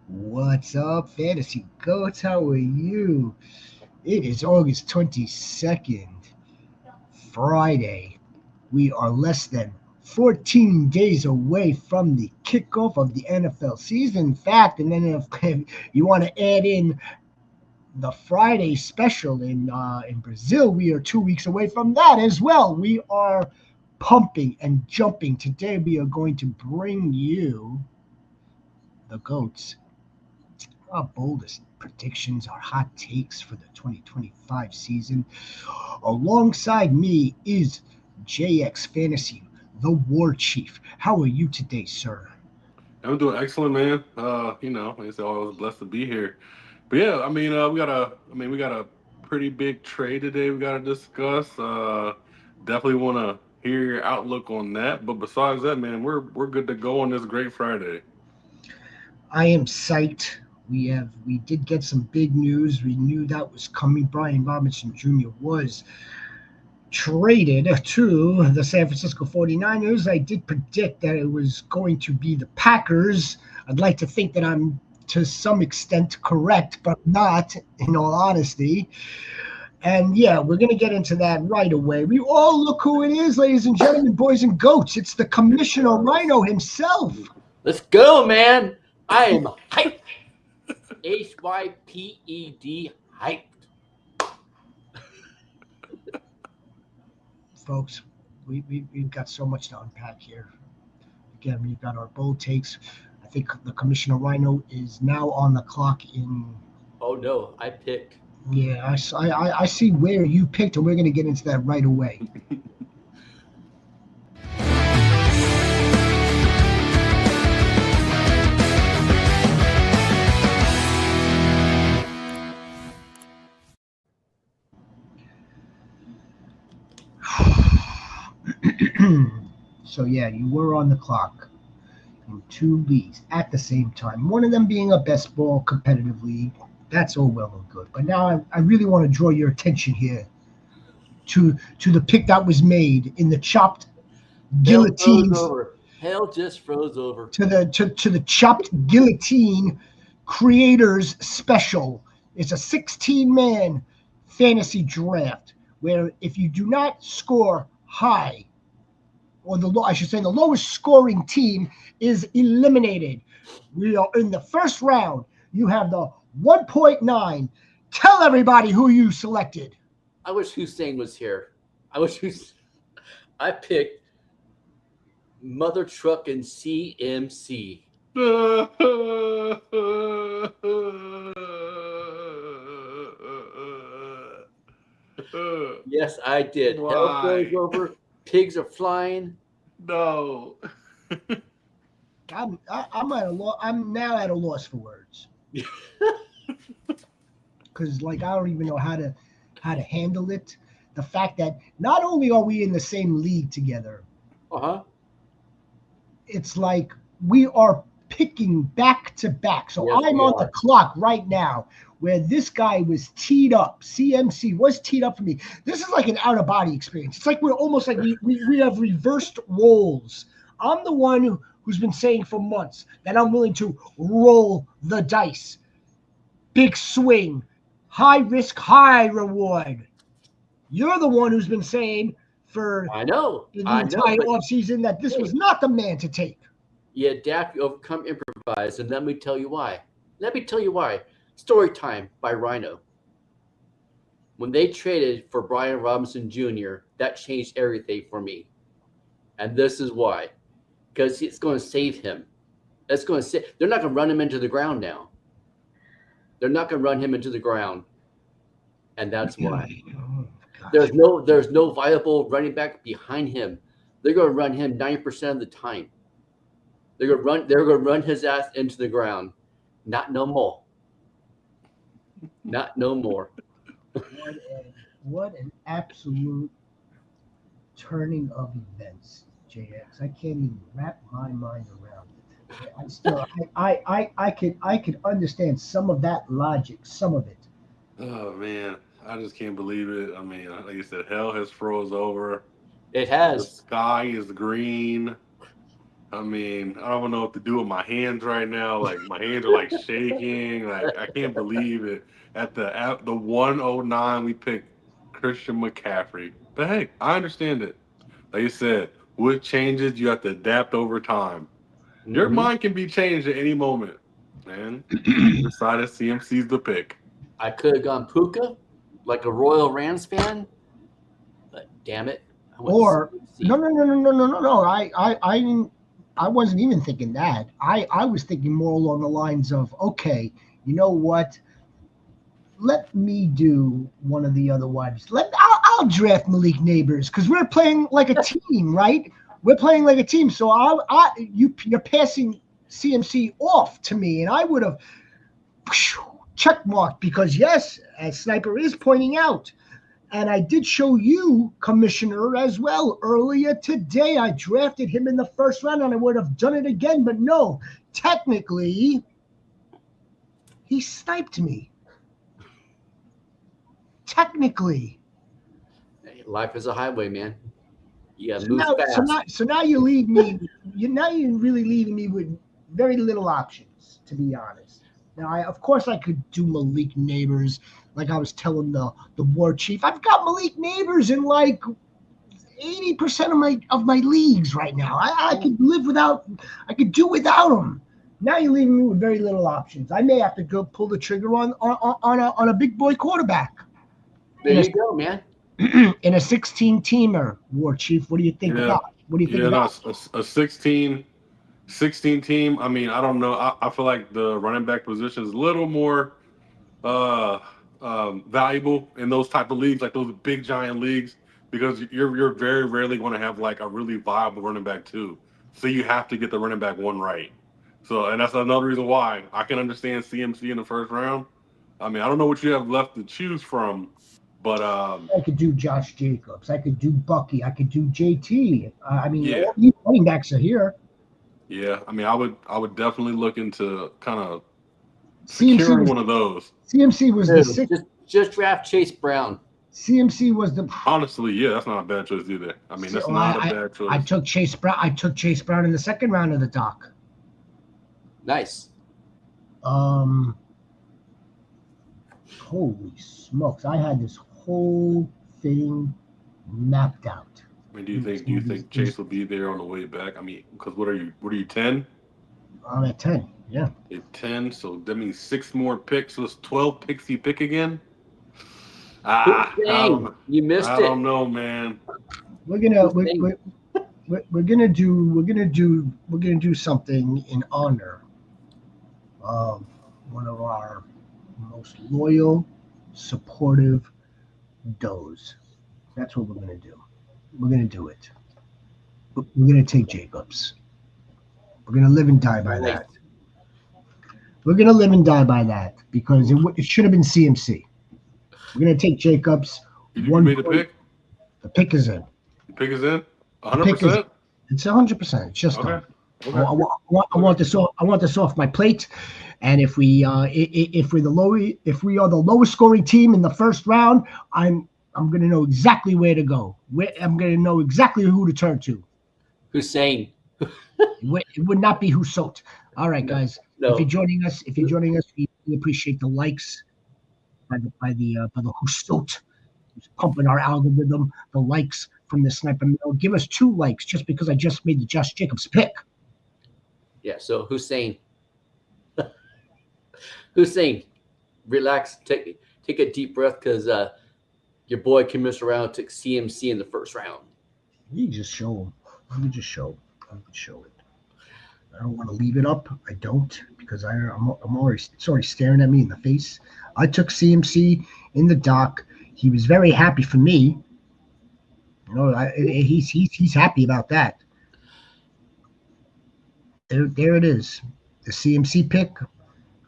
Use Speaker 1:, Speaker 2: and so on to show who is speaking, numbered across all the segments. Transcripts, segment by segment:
Speaker 1: What's up, Fantasy Goats? How are you? It is August 22nd, Friday. We are less than 14 days away from the kickoff of the NFL season. In fact, and then if you want to add in the Friday special in Brazil, we are 2 weeks away from that as well. We are pumping and jumping. Today, we are going to bring you the goats our boldest predictions, our hot takes for the 2025 season. Alongside me is JX Fantasy, the War Chief. How are you today, sir?
Speaker 2: I'm doing excellent, man. Like I said, always blessed to be here. But yeah, we got a pretty big trade today. We got to discuss. Definitely want to hear your outlook on that. But besides that, man, we're good to go on this great Friday.
Speaker 1: I am psyched. We did get some big news. We knew that was coming. Brian Robinson Jr. was traded to the San Francisco 49ers. I did predict that it was going to be the Packers. I'd like to think that I'm to some extent correct, but not, in all honesty. And yeah, we're going to get into that right away. We all look who it is, ladies and gentlemen, boys and goats. It's the Commissioner Rhino himself.
Speaker 3: Let's go, man. I am hyped. HYPED hyped.
Speaker 1: Folks, we've got so much to unpack here. Again, we've got our bold takes. I think the Commissioner Rhino is now on the clock in.
Speaker 3: Oh no, I picked.
Speaker 1: Yeah, I see where you picked, and we're going to get into that right away. So yeah, you were on the clock in two leagues at the same time. One of them being a best ball competitive league. That's all well and good. But now I really want to draw your attention here to the pick that was made in the chopped
Speaker 3: Hell froze
Speaker 1: guillotines
Speaker 3: over. Hell just froze over.
Speaker 1: to the chopped guillotine creators special. It's a 16-man fantasy draft where if you do not score high, or I should say the lowest scoring team is eliminated. We are in the first round. You have the 1.9. Tell everybody who you selected.
Speaker 3: I wish Hussein was here. I wish I picked Mother Truck and CMC. Yes, I did. Hell froze
Speaker 2: Why?
Speaker 3: over. Pigs are flying.
Speaker 2: No.
Speaker 1: I'm at a I'm now at a loss for words because I don't even know how to handle it. The fact that not only are we in the same league together,
Speaker 3: Uh-huh.
Speaker 1: it's like we are picking back to back. So
Speaker 3: Yes,
Speaker 1: I'm
Speaker 3: we
Speaker 1: on the
Speaker 3: are.
Speaker 1: clock right now where this guy was teed up. CMC was teed up for me. This is like an out of body experience. It's like we're almost like we have reversed roles. I'm the one who's been saying for months that I'm willing to roll the dice. Big swing, high risk, high reward. You're the one who's been saying for
Speaker 3: I know.
Speaker 1: the
Speaker 3: I know.
Speaker 1: entire
Speaker 3: But
Speaker 1: offseason that this was
Speaker 3: hey,
Speaker 1: not the man to take.
Speaker 3: you adapt, you overcome, improvise, and let me tell you why. Let me tell you why. Story time by Rhino. When they traded for Brian Robinson Jr., that changed everything for me. And this is why. Because it's going to save him. That's going to save. They're not going to run him into the ground now. They're not going to run him into the ground, and that's why.
Speaker 1: Oh, gosh.
Speaker 3: There's no viable running back behind him. They're going to run him 90% of the time. They're going to run his ass into the ground. Not no more. Not no more.
Speaker 1: What an absolute turning of events, JX. I can't even wrap my mind around it. I still I could understand some of that logic, some of it.
Speaker 2: Oh man, I just can't believe it. I mean, like you said, hell has froze over.
Speaker 3: It
Speaker 2: The
Speaker 3: has.
Speaker 2: sky is green. I mean, I don't know what to do with my hands right now. Like my hands are like shaking. Like I can't believe it. At the 109, we picked Christian McCaffrey. But hey, I understand it. Like you said, with changes, you have to adapt over time. Your
Speaker 3: Hmm.
Speaker 2: mind can be changed at any moment. And we decided CMC's the pick.
Speaker 3: I could have gone Puka, like a Royal Rams fan, but damn it, I went
Speaker 1: Or no,
Speaker 3: CMC.
Speaker 1: no, no, no, no, no, no, no. I didn't. I wasn't even thinking that. I was thinking more along the lines of, okay, you know what? Let me do one of the other ones. I'll draft Malik Neighbors because we're playing like a team, right? We're playing like a team. So you're passing CMC off to me, and I would have check marked because yes, as Sniper is pointing out, and I did show you, Commissioner, as well earlier today. I drafted him in the first round, and I would have done it again, but no, technically, he sniped me. Technically.
Speaker 3: Hey, life is a highway, man. You gotta
Speaker 1: So
Speaker 3: move
Speaker 1: now, so
Speaker 3: fast.
Speaker 1: now, so now you leave me. You're really leaving me with very little options, to be honest. Now, of course, I could do Malik Neighbors, like I was telling the war chief. I've got Malik Neighbors in like 80% of my leagues right now. I could live without. I could do without him. Now you're leaving me with very little options. I may have to go pull the trigger on a big boy quarterback
Speaker 3: There
Speaker 1: in a
Speaker 3: you go, man.
Speaker 1: in a 16 teamer. War chief, what do you think
Speaker 2: Yeah.
Speaker 1: about? What do you think
Speaker 2: Yeah, no,
Speaker 1: about?
Speaker 2: a 16 team. I mean, I don't know. I feel like the running back position is a little more uh, valuable in those type of leagues, like those big giant leagues, because you're very rarely going to have like a really viable running back too. So you have to get the running back one right. So, and that's another reason why I can understand CMC in the first round. I mean, I don't know what you have left to choose from, but
Speaker 1: I could do Josh Jacobs. I could do Bucky. I could do JT. I mean,
Speaker 2: yeah,
Speaker 1: all these running backs are here.
Speaker 2: yeah. I mean, I would definitely look into kind of
Speaker 1: CMC
Speaker 2: securing
Speaker 1: was
Speaker 2: one of those.
Speaker 1: CMC was the
Speaker 3: Dude,
Speaker 1: sixth.
Speaker 3: just draft Chase Brown.
Speaker 1: CMC was the.
Speaker 2: Honestly, yeah, that's not a bad choice either. I mean, that's
Speaker 1: Well,
Speaker 2: not a bad
Speaker 1: I
Speaker 2: choice.
Speaker 1: took Chase Brown. I took Chase Brown in the second round of the doc.
Speaker 3: Nice.
Speaker 1: Um, holy smokes! I had this whole thing mapped out.
Speaker 2: I mean, do you think
Speaker 1: It was
Speaker 2: Chase will be there on the way back? I mean, because what are you 10?
Speaker 1: I'm at 10. Yeah,
Speaker 2: At 10, so that means six more picks. So it's 12 picks you pick again. Ah, I don't
Speaker 3: Dang,
Speaker 2: know.
Speaker 3: you missed
Speaker 2: I don't
Speaker 3: it.
Speaker 2: know, man.
Speaker 1: we're gonna we're,
Speaker 3: Dang.
Speaker 1: we're, we're gonna do something in honor of one of our most loyal, supportive does. That's what we're going to do. We're going to do it. We're going to take Jacobs. We're going to live and die by
Speaker 3: Nice.
Speaker 1: that. We're going to live and die by that because it should have been CMC. We're going to take Jacobs.
Speaker 2: You
Speaker 1: One
Speaker 2: made the
Speaker 1: point.
Speaker 2: pick.
Speaker 1: The pick is in.
Speaker 2: The pick is in.
Speaker 1: The pick is.
Speaker 2: 100%.
Speaker 1: It's 100%. It's just
Speaker 2: Okay.
Speaker 1: done. I,
Speaker 2: Okay.
Speaker 1: I want this off. I want this off my plate. And if we are the lowest scoring team in the first round, I'm going to know exactly where to go. I'm going to know exactly who to turn to.
Speaker 3: Hussein.
Speaker 1: It would not be Husot. All right,
Speaker 3: No,
Speaker 1: guys.
Speaker 3: no.
Speaker 1: If you're joining us, we appreciate the likes by the Husot who's pumping our algorithm. The likes from the Sniper Mill. Give us 2 likes just because I just made the Josh Jacobs pick.
Speaker 3: Yeah, so Hussein. Hussein, relax. Take a deep breath because your boy Commissioner Round took CMC in the first round.
Speaker 1: You just show them. You just show. I could show it. I don't want to leave it up. I don't because I'm already it's already staring at me in the face. I took CMC in the dock. He was very happy for me. He's happy about that. There it is. The CMC pick.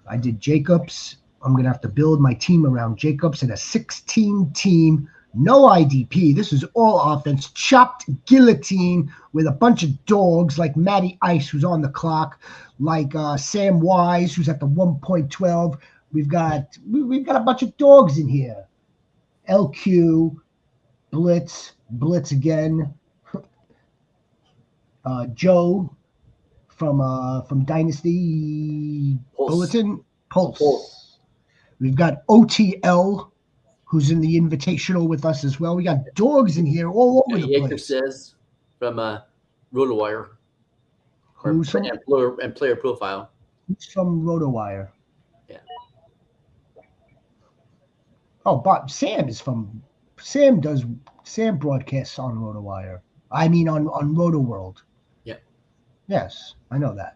Speaker 1: I did Jacobs. I'm gonna have to build my team around Jacobs in a 16 team. No IDP. This is all offense. Chopped guillotine with a bunch of dogs like Matty Ice, who's on the clock, like Sam Wise, who's at the 1.12. We've got a bunch of dogs in here. LQ, Blitz again. Joe, from Dynasty
Speaker 3: Pulse.
Speaker 1: Bulletin Pulse.
Speaker 3: Pulse.
Speaker 1: We've got OTL, who's in the Invitational with us as well. We got dogs in here all over the
Speaker 3: Yaker
Speaker 1: place.
Speaker 3: says from RotoWire
Speaker 1: Who's from,
Speaker 3: and player profile.
Speaker 1: who's from RotoWire?
Speaker 3: Yeah.
Speaker 1: Oh, Bob Sam broadcasts on RotoWire. I mean on RotoWorld.
Speaker 3: Yeah.
Speaker 1: Yes, I know that.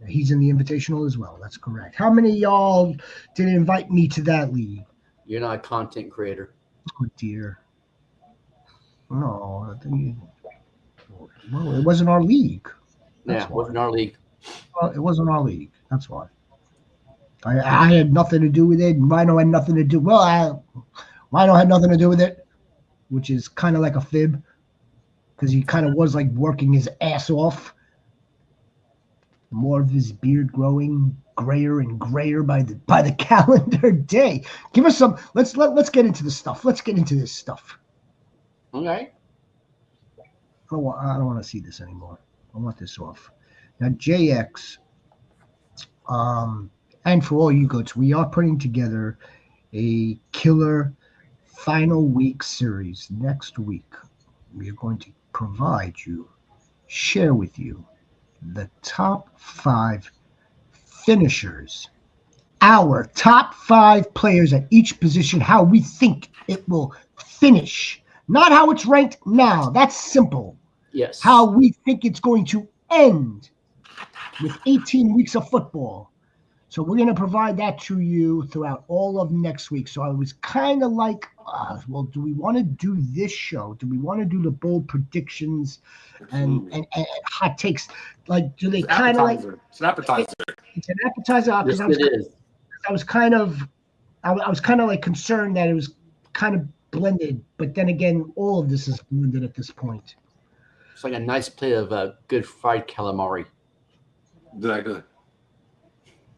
Speaker 1: He's in the Invitational as well. That's correct. How many of y'all did invite me to that league?
Speaker 3: You're not a content creator.
Speaker 1: Oh dear. No, well, it wasn't our league.
Speaker 3: Yeah, it wasn't our league.
Speaker 1: Well, it wasn't our league. That's why. I had nothing to do with it. And Rhino had nothing to do. Well, Rhino had nothing to do with it, which is kind of like a fib, because he kind of was like working his ass off. More of his beard growing grayer and grayer by the calendar day. Give us some. Let's get into the stuff. Let's get into this stuff.
Speaker 3: Okay.
Speaker 1: I don't want to see this anymore. I want this off. Now, JX, and for all you goats, we are putting together a killer final week series next week. We are going to share with you the top 5 finishers, our top 5 players at each position, how we think it will finish, not how it's ranked now. That's simple.
Speaker 3: Yes.
Speaker 1: How we think it's going to end with 18 weeks of football. So we're going to provide that to you throughout all of next week. So I was kind of like, well, do we want to do this show? Do we want to do the bold predictions and hot takes? Like, do they kind of like?
Speaker 2: It's an appetizer.
Speaker 1: It's an appetizer.
Speaker 3: Yes, it is.
Speaker 1: I was kind of like concerned that it was kind of blended, but then again, all of this is blended at this point.
Speaker 3: It's like a nice plate of good fried calamari.
Speaker 2: Exactly.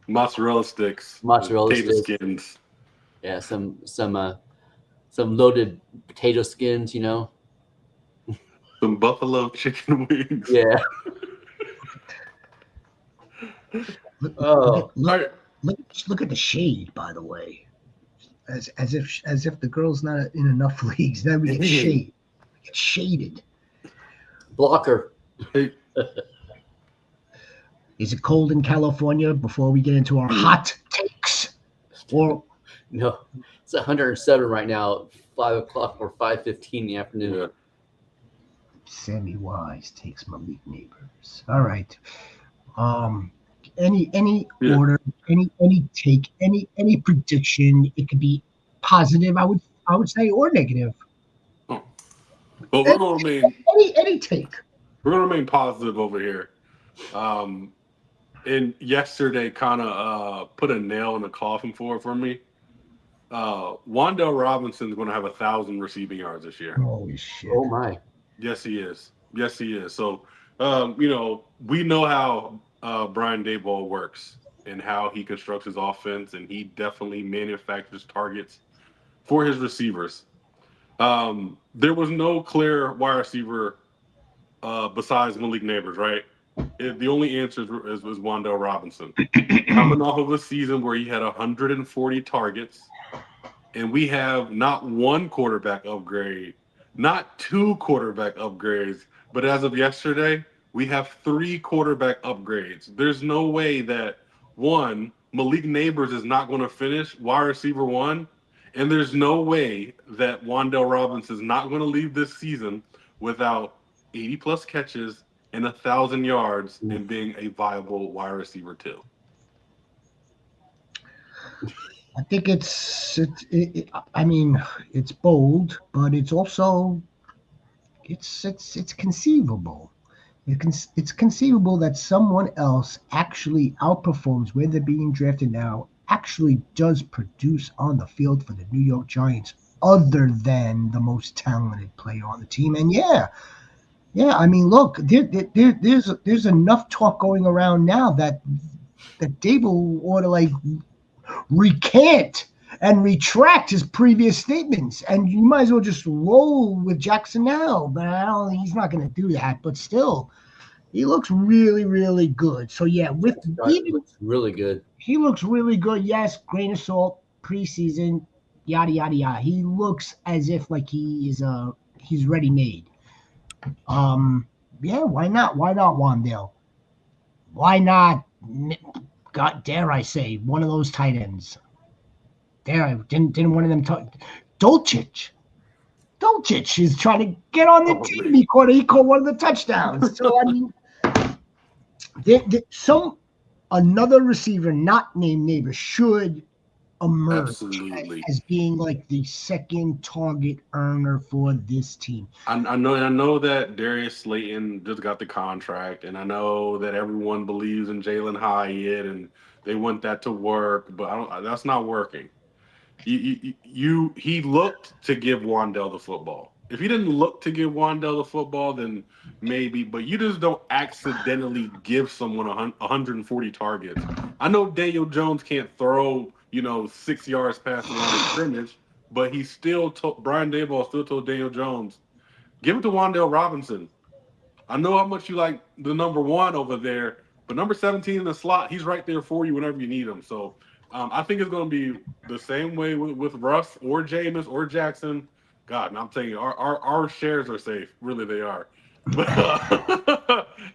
Speaker 2: Mozzarella sticks.
Speaker 3: Mozzarella
Speaker 2: potato
Speaker 3: sticks.
Speaker 2: skins.
Speaker 3: Yeah, some loaded potato skins, you know.
Speaker 2: Some buffalo chicken wings.
Speaker 3: Yeah.
Speaker 1: Look at the shade, by the way. As if the girl's not in enough leagues. Then we get shade. We get shaded.
Speaker 3: Blocker.
Speaker 2: Hey,
Speaker 1: Is it cold in California before we get into our hot takes? Or
Speaker 3: No, it's 107 right now, 5 o'clock or 5:15 in the afternoon.
Speaker 1: Sammy Wise takes Malik Neighbors. All right. Any order, any take, any prediction. It could be positive, I would say, or negative.
Speaker 2: but we're gonna remain.
Speaker 1: Any take.
Speaker 2: We're gonna remain positive over here. And yesterday kind of put a nail in the coffin for me. Wan'Dale Robinson's going to have 1,000 receiving yards this year.
Speaker 1: Holy shit!
Speaker 3: Oh my!
Speaker 2: Yes, he is. So, we know how Brian Daboll works and how he constructs his offense, and he definitely manufactures targets for his receivers. There was no clear wide receiver besides Malik Neighbors, right? The only answer was Wan'Dale Robinson. Coming off of a season where he had 140 targets, and we have not one quarterback upgrade, not 2 quarterback upgrades, but as of yesterday, we have 3 quarterback upgrades. There's no way that, one, Malik Neighbors is not going to finish wide receiver 1, and there's no way that Wan'Dale Robinson is not going to leave this season without 80-plus catches and 1,000 yards and being a viable wide receiver 2.
Speaker 1: I think it's bold, but it's also it's conceivable. It's conceivable that someone else actually outperforms where they're being drafted now, actually does produce on the field for the New York Giants, other than the most talented player on the team. And yeah, I mean, look, there's enough talk going around now that Dable ought to like recant and retract his previous statements, and you might as well just roll with Jackson now. But he's not going to do that. But still, He looks really, really good. So yeah, with
Speaker 3: Scott
Speaker 1: even
Speaker 3: looks really good.
Speaker 1: he looks really good. Yes, grain of salt, preseason, yada yada yada. He looks as if like he's ready made. Um, yeah, why not? Why not Wandale? Why not? God, dare I say, one of those tight ends? Dare I? Didn't one of them talk? Dolchich. Dolchich is trying to get on the
Speaker 2: Oh
Speaker 1: team.
Speaker 2: man.
Speaker 1: He caught one of the touchdowns. So I mean, some another receiver not named Neighbor should emerge
Speaker 2: Absolutely.
Speaker 1: as being like the second target earner for this team.
Speaker 2: I know that Darius Slayton just got the contract, and I know that everyone believes in Jalen Hyatt, and they want that to work, but I don't. That's not working. He looked to give Wandell the football. If he didn't look to give Wandell the football, then maybe. But you just don't accidentally give someone 140 targets. I know Daniel Jones can't throw 6 yards past the line of scrimmage, but he still told Brian Daboll still told Daniel Jones, give it to Wandell Robinson. I know how much you like the number one over there, but number 17 in the slot, he's right there for you whenever you need him. So I think it's going to be the same way with Russ or Jameis or Jackson. God, and I'm telling you, our shares are safe. Really, they are. But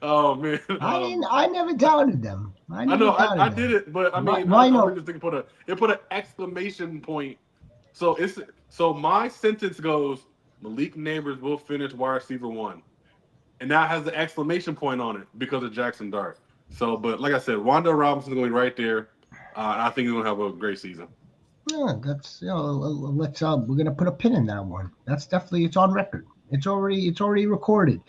Speaker 2: oh man,
Speaker 1: I never doubted them. I
Speaker 2: I
Speaker 1: never
Speaker 2: know
Speaker 1: doubted
Speaker 2: I did
Speaker 1: them.
Speaker 2: it, but I mean, I
Speaker 1: Rhino.
Speaker 2: really just think it put an exclamation point. So my sentence goes: Malik Neighbors will finish wide receiver one, and that has the exclamation point on it because of Jackson Dart. So, but like I said, Wanda Robinson's going right there. I think he's going to have a great season.
Speaker 1: Yeah, that's let's we're gonna put a pin in that one. That's definitely it's on record. It's already recorded.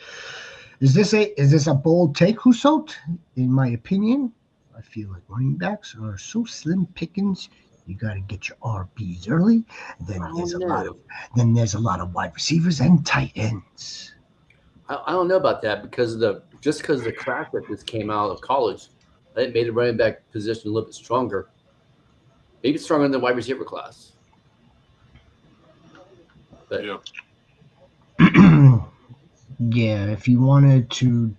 Speaker 1: Is this a bold take, Husot? In my opinion, I feel like running backs are so slim pickings. You got to get your RBs early. Then
Speaker 3: I
Speaker 1: there's
Speaker 3: don't
Speaker 1: a lot of
Speaker 3: know.
Speaker 1: wide receivers and tight ends.
Speaker 3: I don't know about that because because the class that just came out of college, it made the running back position a little bit stronger, maybe stronger than the wide receiver class. But
Speaker 2: Yeah.
Speaker 1: Yeah, if you wanted to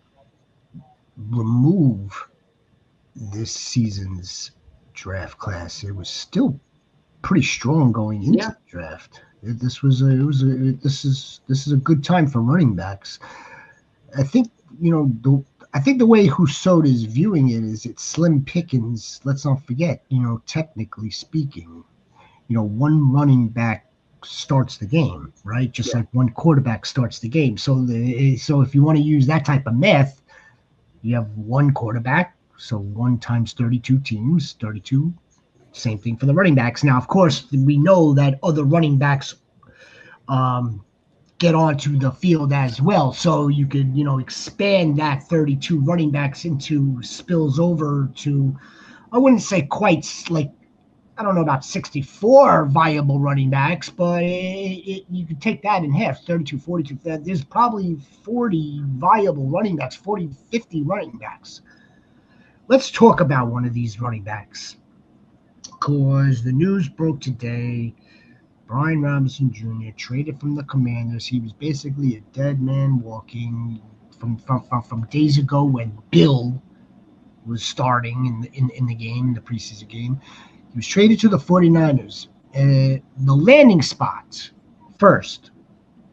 Speaker 1: remove this season's draft class, it was still pretty strong going into
Speaker 3: yeah,
Speaker 1: the draft. This is a good time for running backs. I think the way Hussein is viewing it is it's slim pickings. Let's not forget, technically speaking, one running back starts the game, right? Just
Speaker 3: yeah,
Speaker 1: like one quarterback starts the game. So if you want to use that type of math, you have one quarterback. So one times 32 teams, 32. Same thing for the running backs. Now, of course, we know that other running backs um, get onto the field as well. So you could, expand that 32 running backs into spills over to, I wouldn't say quite like, I don't know about 64 viable running backs, but you could take that in half 32, 42. There's probably 40 viable running backs, 40, 50 running backs. Let's talk about one of these running backs because the news broke today. Brian Robinson Jr. traded from the Commanders. He was basically a dead man walking from days ago when Bill was starting in the game, the preseason game. He was traded to the 49ers. The landing spot first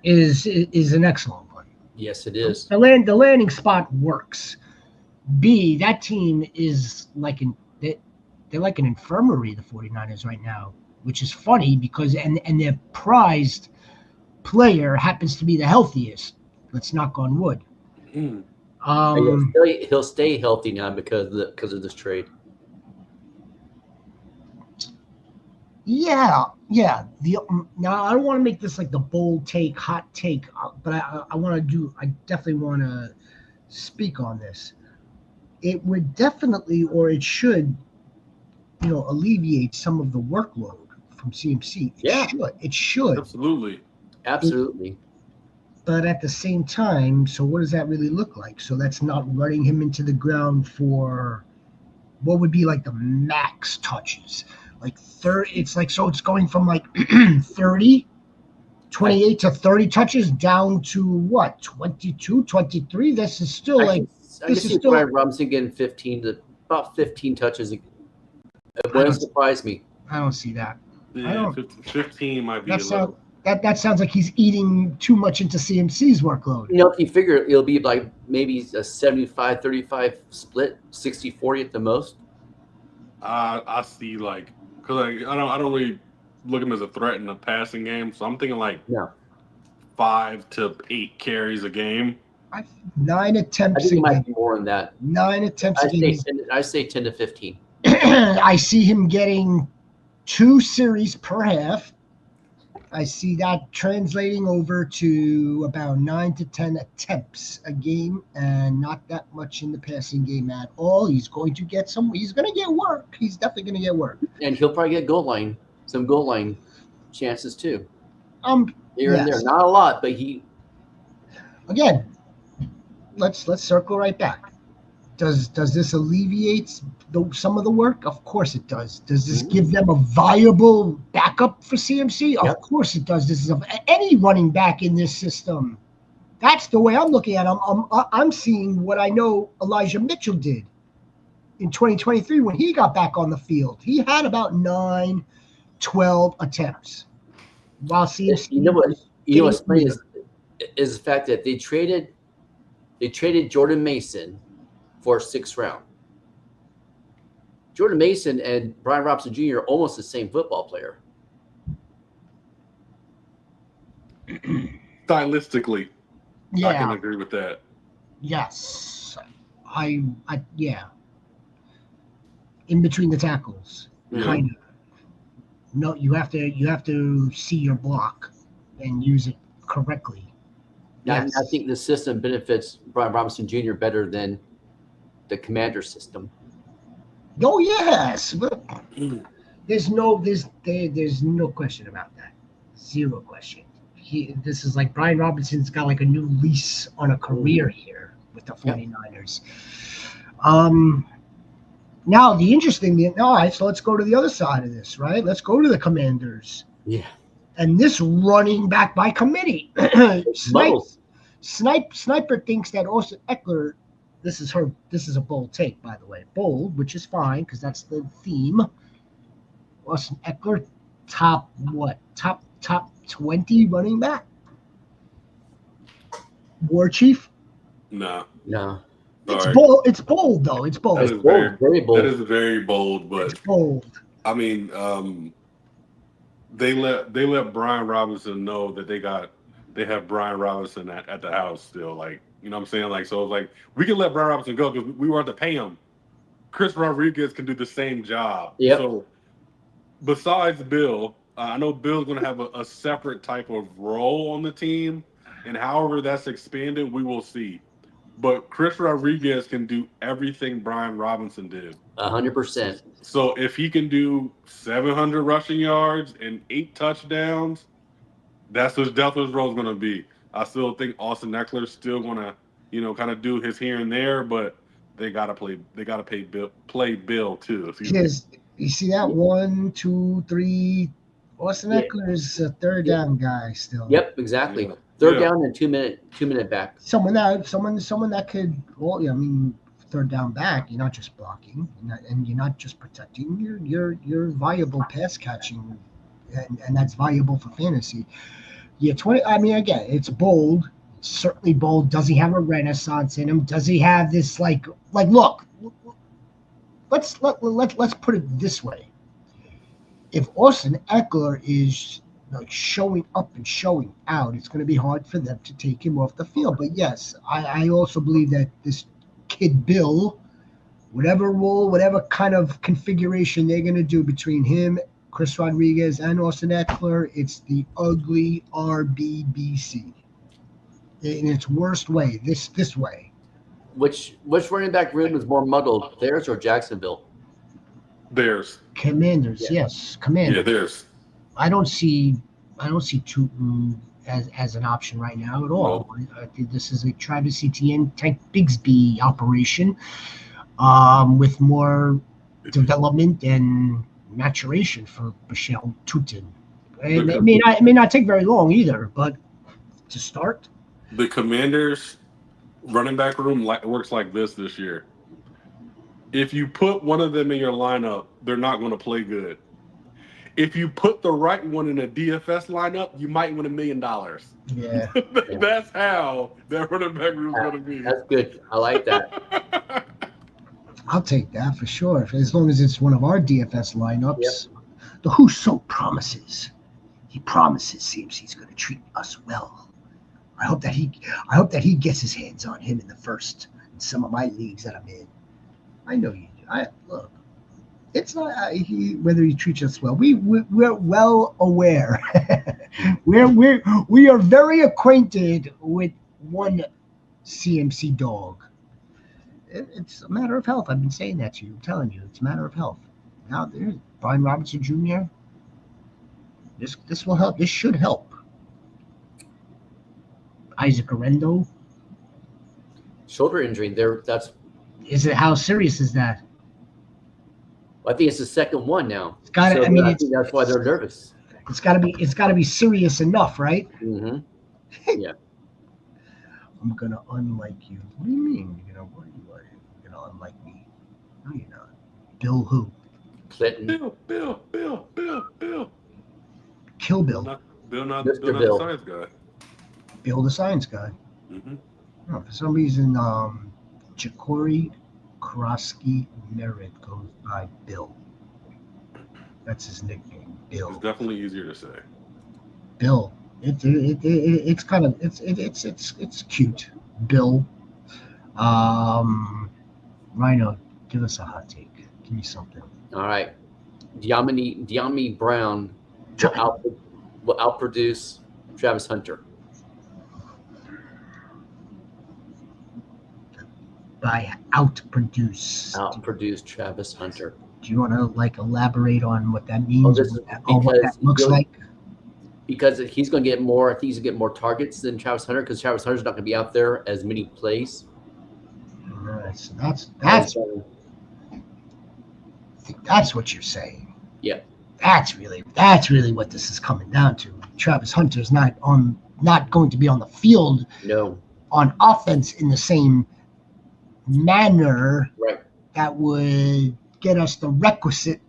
Speaker 1: is an excellent one.
Speaker 3: yes, it is.
Speaker 1: The landing spot works. B, that team is like they're like an infirmary, the 49ers right now, which is funny because and their prized player happens to be the healthiest. Let's knock on wood.
Speaker 2: Mm.
Speaker 1: Um,
Speaker 3: He'll stay healthy now because of this trade.
Speaker 1: yeah. Now I don't want to make this like the bold take, hot take, but I want to I definitely want to speak on this. It would definitely, or it should, alleviate some of the workload from CMC. It
Speaker 3: Yeah,
Speaker 1: should. It should.
Speaker 2: Absolutely.
Speaker 1: It,
Speaker 3: absolutely.
Speaker 1: but at the same time, so what does that really look like? So that's not running him into the ground for what would be like the max touches. Like 30, it's like, so it's going from like 30,
Speaker 3: I
Speaker 1: 28 to 30 touches down to what, 22, 23? This is still
Speaker 3: I
Speaker 1: like,
Speaker 3: can I can see Brian Robinson getting 15 to about 15 touches. It wouldn't surprise me.
Speaker 1: I don't see that.
Speaker 2: Yeah, 15 might be a little.
Speaker 1: That sounds like he's eating too much into CMC's workload.
Speaker 3: You know, if you figure it'll be like maybe a 75-35 split, 60-40 at the most.
Speaker 2: I see like because I don't really look at him as a threat in the passing game, so I'm thinking like 5 to 8 carries a game.
Speaker 1: 9 attempts.
Speaker 3: I think it might be more than that.
Speaker 1: 9 attempts a game.
Speaker 3: I say 10 to 15.
Speaker 1: I see him getting 2 series per half. I see that translating over to about 9 to 10 attempts a game, and not that much in the passing game at all. He's going to get He's going to get work. He's definitely going to get work,
Speaker 3: and he'll probably get some goal line chances too. Here and there, not a lot, but he.
Speaker 1: Again, let's circle right back. Does this alleviate some of the work? Of course it does. Does this give them a viable backup for CMC? Yep. Of course it does. This is any running back in this system. That's the way I'm looking at it. I'm seeing what I know Elijah Mitchell did in 2023 when he got back on the field. He had about 9, 12 attempts. While CMC,
Speaker 3: what's funny is the fact that they traded Jordan Mason for 6th round. Jordan Mason and Brian Robinson Jr. are almost the same football player.
Speaker 2: Stylistically, I can agree with that.
Speaker 1: Yes, I in between the tackles, kind of. No, you have to see your block and use it correctly.
Speaker 3: Yes. I think the system benefits Brian Robinson Jr. better than the Commander system.
Speaker 1: Oh yes, but there's no question about that. Zero question. This is like Brian Robinson's got like a new lease on a career here with the 49ers. Now the interesting thing. All right, so let's go to the other side of this. Right, let's go to the Commanders.
Speaker 3: Yeah. And
Speaker 1: this running back by committee. Sniper thinks that Austin Eckler. This is a bold take, by the way. Bold, which is fine because that's the theme. Austin Eckler, top 20 running back. War Chief?
Speaker 2: No.
Speaker 1: It's bold. It's bold though. It's bold.
Speaker 2: That is very bold. That is very bold, but
Speaker 1: it's bold.
Speaker 2: I mean, they let Brian Robinson know that they have Brian Robinson at the house still, like. You know what I'm saying? Like, so like we can let Brian Robinson go because we want to pay him. Chris Rodriguez can do the same job.
Speaker 3: Yep.
Speaker 2: So besides Bill, I know Bill's going to have a separate type of role on the team, and however that's expanded, we will see. But Chris Rodriguez can do everything Brian Robinson did.
Speaker 3: 100%.
Speaker 2: So if he can do 700 rushing yards and 8 touchdowns, that's what his role is going to be. I still think Austin Eckler's still gonna, kind of do his here and there, but they gotta play Bill too.
Speaker 1: Because you see that 1, 2, 3. Austin Eckler is a third down guy still.
Speaker 3: Yep, exactly. Third down and 2 minute back.
Speaker 1: Someone that could. Well, third down back. You're not just blocking, and you're not just protecting. You're viable pass catching, and that's valuable for fantasy. Yeah, 20. Again, it's bold. It's certainly bold. Does he have a renaissance in him? Does he have this like? Look, let's put it this way. If Austin Eckler is like showing up and showing out, it's going to be hard for them to take him off the field. But yes, I also believe that this kid Bill, whatever role, whatever kind of configuration they're going to do between him, Chris Rodriguez, and Austin Eckler, it's the ugly RBBC in its worst way. This way.
Speaker 3: Which running back room is more muddled, theirs or Jacksonville?
Speaker 2: Theirs.
Speaker 1: Commanders, yes, Commanders.
Speaker 2: Yeah, theirs.
Speaker 1: I don't see Tootin as an option right now at all. No. I think this is a Travis Etienne type Bigsby operation with more development and maturation for Michelle Tootin. It may not take very long either, but to start.
Speaker 2: The Commanders running back room works like this year. If you put one of them in your lineup, they're not going to play good. If you put the right one in a DFS lineup, you might win $1 million.
Speaker 1: Yeah.
Speaker 2: That's how that running back room is going to be.
Speaker 3: That's good. I like that.
Speaker 1: I'll take that for sure, as long as it's one of our DFS lineups.
Speaker 3: Yep.
Speaker 1: The Whoso promises. He promises CMC's going to treat us well. I hope that he gets his hands on him in the first in some of my leagues that I'm in. I know you do. Look. It's not whether he treats us well. We're well aware. we are very acquainted with one CMC dog. It's a matter of health. I've been saying that to you. I'm telling you, it's a matter of health. Now there's Brian Robinson Jr. This will help. This should help. Isaac Arendo.
Speaker 3: Shoulder injury.
Speaker 1: Is it, how serious is that?
Speaker 3: I think it's the second one now.
Speaker 1: It's got.
Speaker 3: So
Speaker 1: I mean,
Speaker 3: I think that's why they're nervous.
Speaker 1: It's got to be serious enough, right?
Speaker 3: Mm-hmm. Yeah.
Speaker 1: I'm gonna unlike you. What do you mean? You're gonna unlike me? No, you're not. Bill who?
Speaker 3: Clinton.
Speaker 2: Bill.
Speaker 1: Kill Bill.
Speaker 2: Bill, not
Speaker 3: Mr.
Speaker 2: the
Speaker 3: Bill.
Speaker 2: science guy.
Speaker 1: Bill the science guy.
Speaker 2: Mm-hmm.
Speaker 1: No, for some reason, Ja'Cory Krosky Merritt goes by Bill. That's his nickname, Bill.
Speaker 2: It's definitely easier to say.
Speaker 1: Bill. It's kind of it's cute. Bill. Rhino, give us a hot take. Give me something.
Speaker 3: All right. De'Ami Brown will outproduce Travis Hunter.
Speaker 1: By outproduce
Speaker 3: Travis Hunter.
Speaker 1: Do you want to elaborate on what that means?
Speaker 3: What
Speaker 1: that looks like?
Speaker 3: Because he's going to get more. I think he's going to get more targets than Travis Hunter because Travis Hunter's not going to be out there as many plays.
Speaker 1: Nice. That's what you're saying.
Speaker 3: Yeah.
Speaker 1: That's really what this is coming down to. Travis Hunter's not going to be on the field.
Speaker 3: No.
Speaker 1: On offense in the same manner.
Speaker 3: Right.
Speaker 1: That would get us the requisite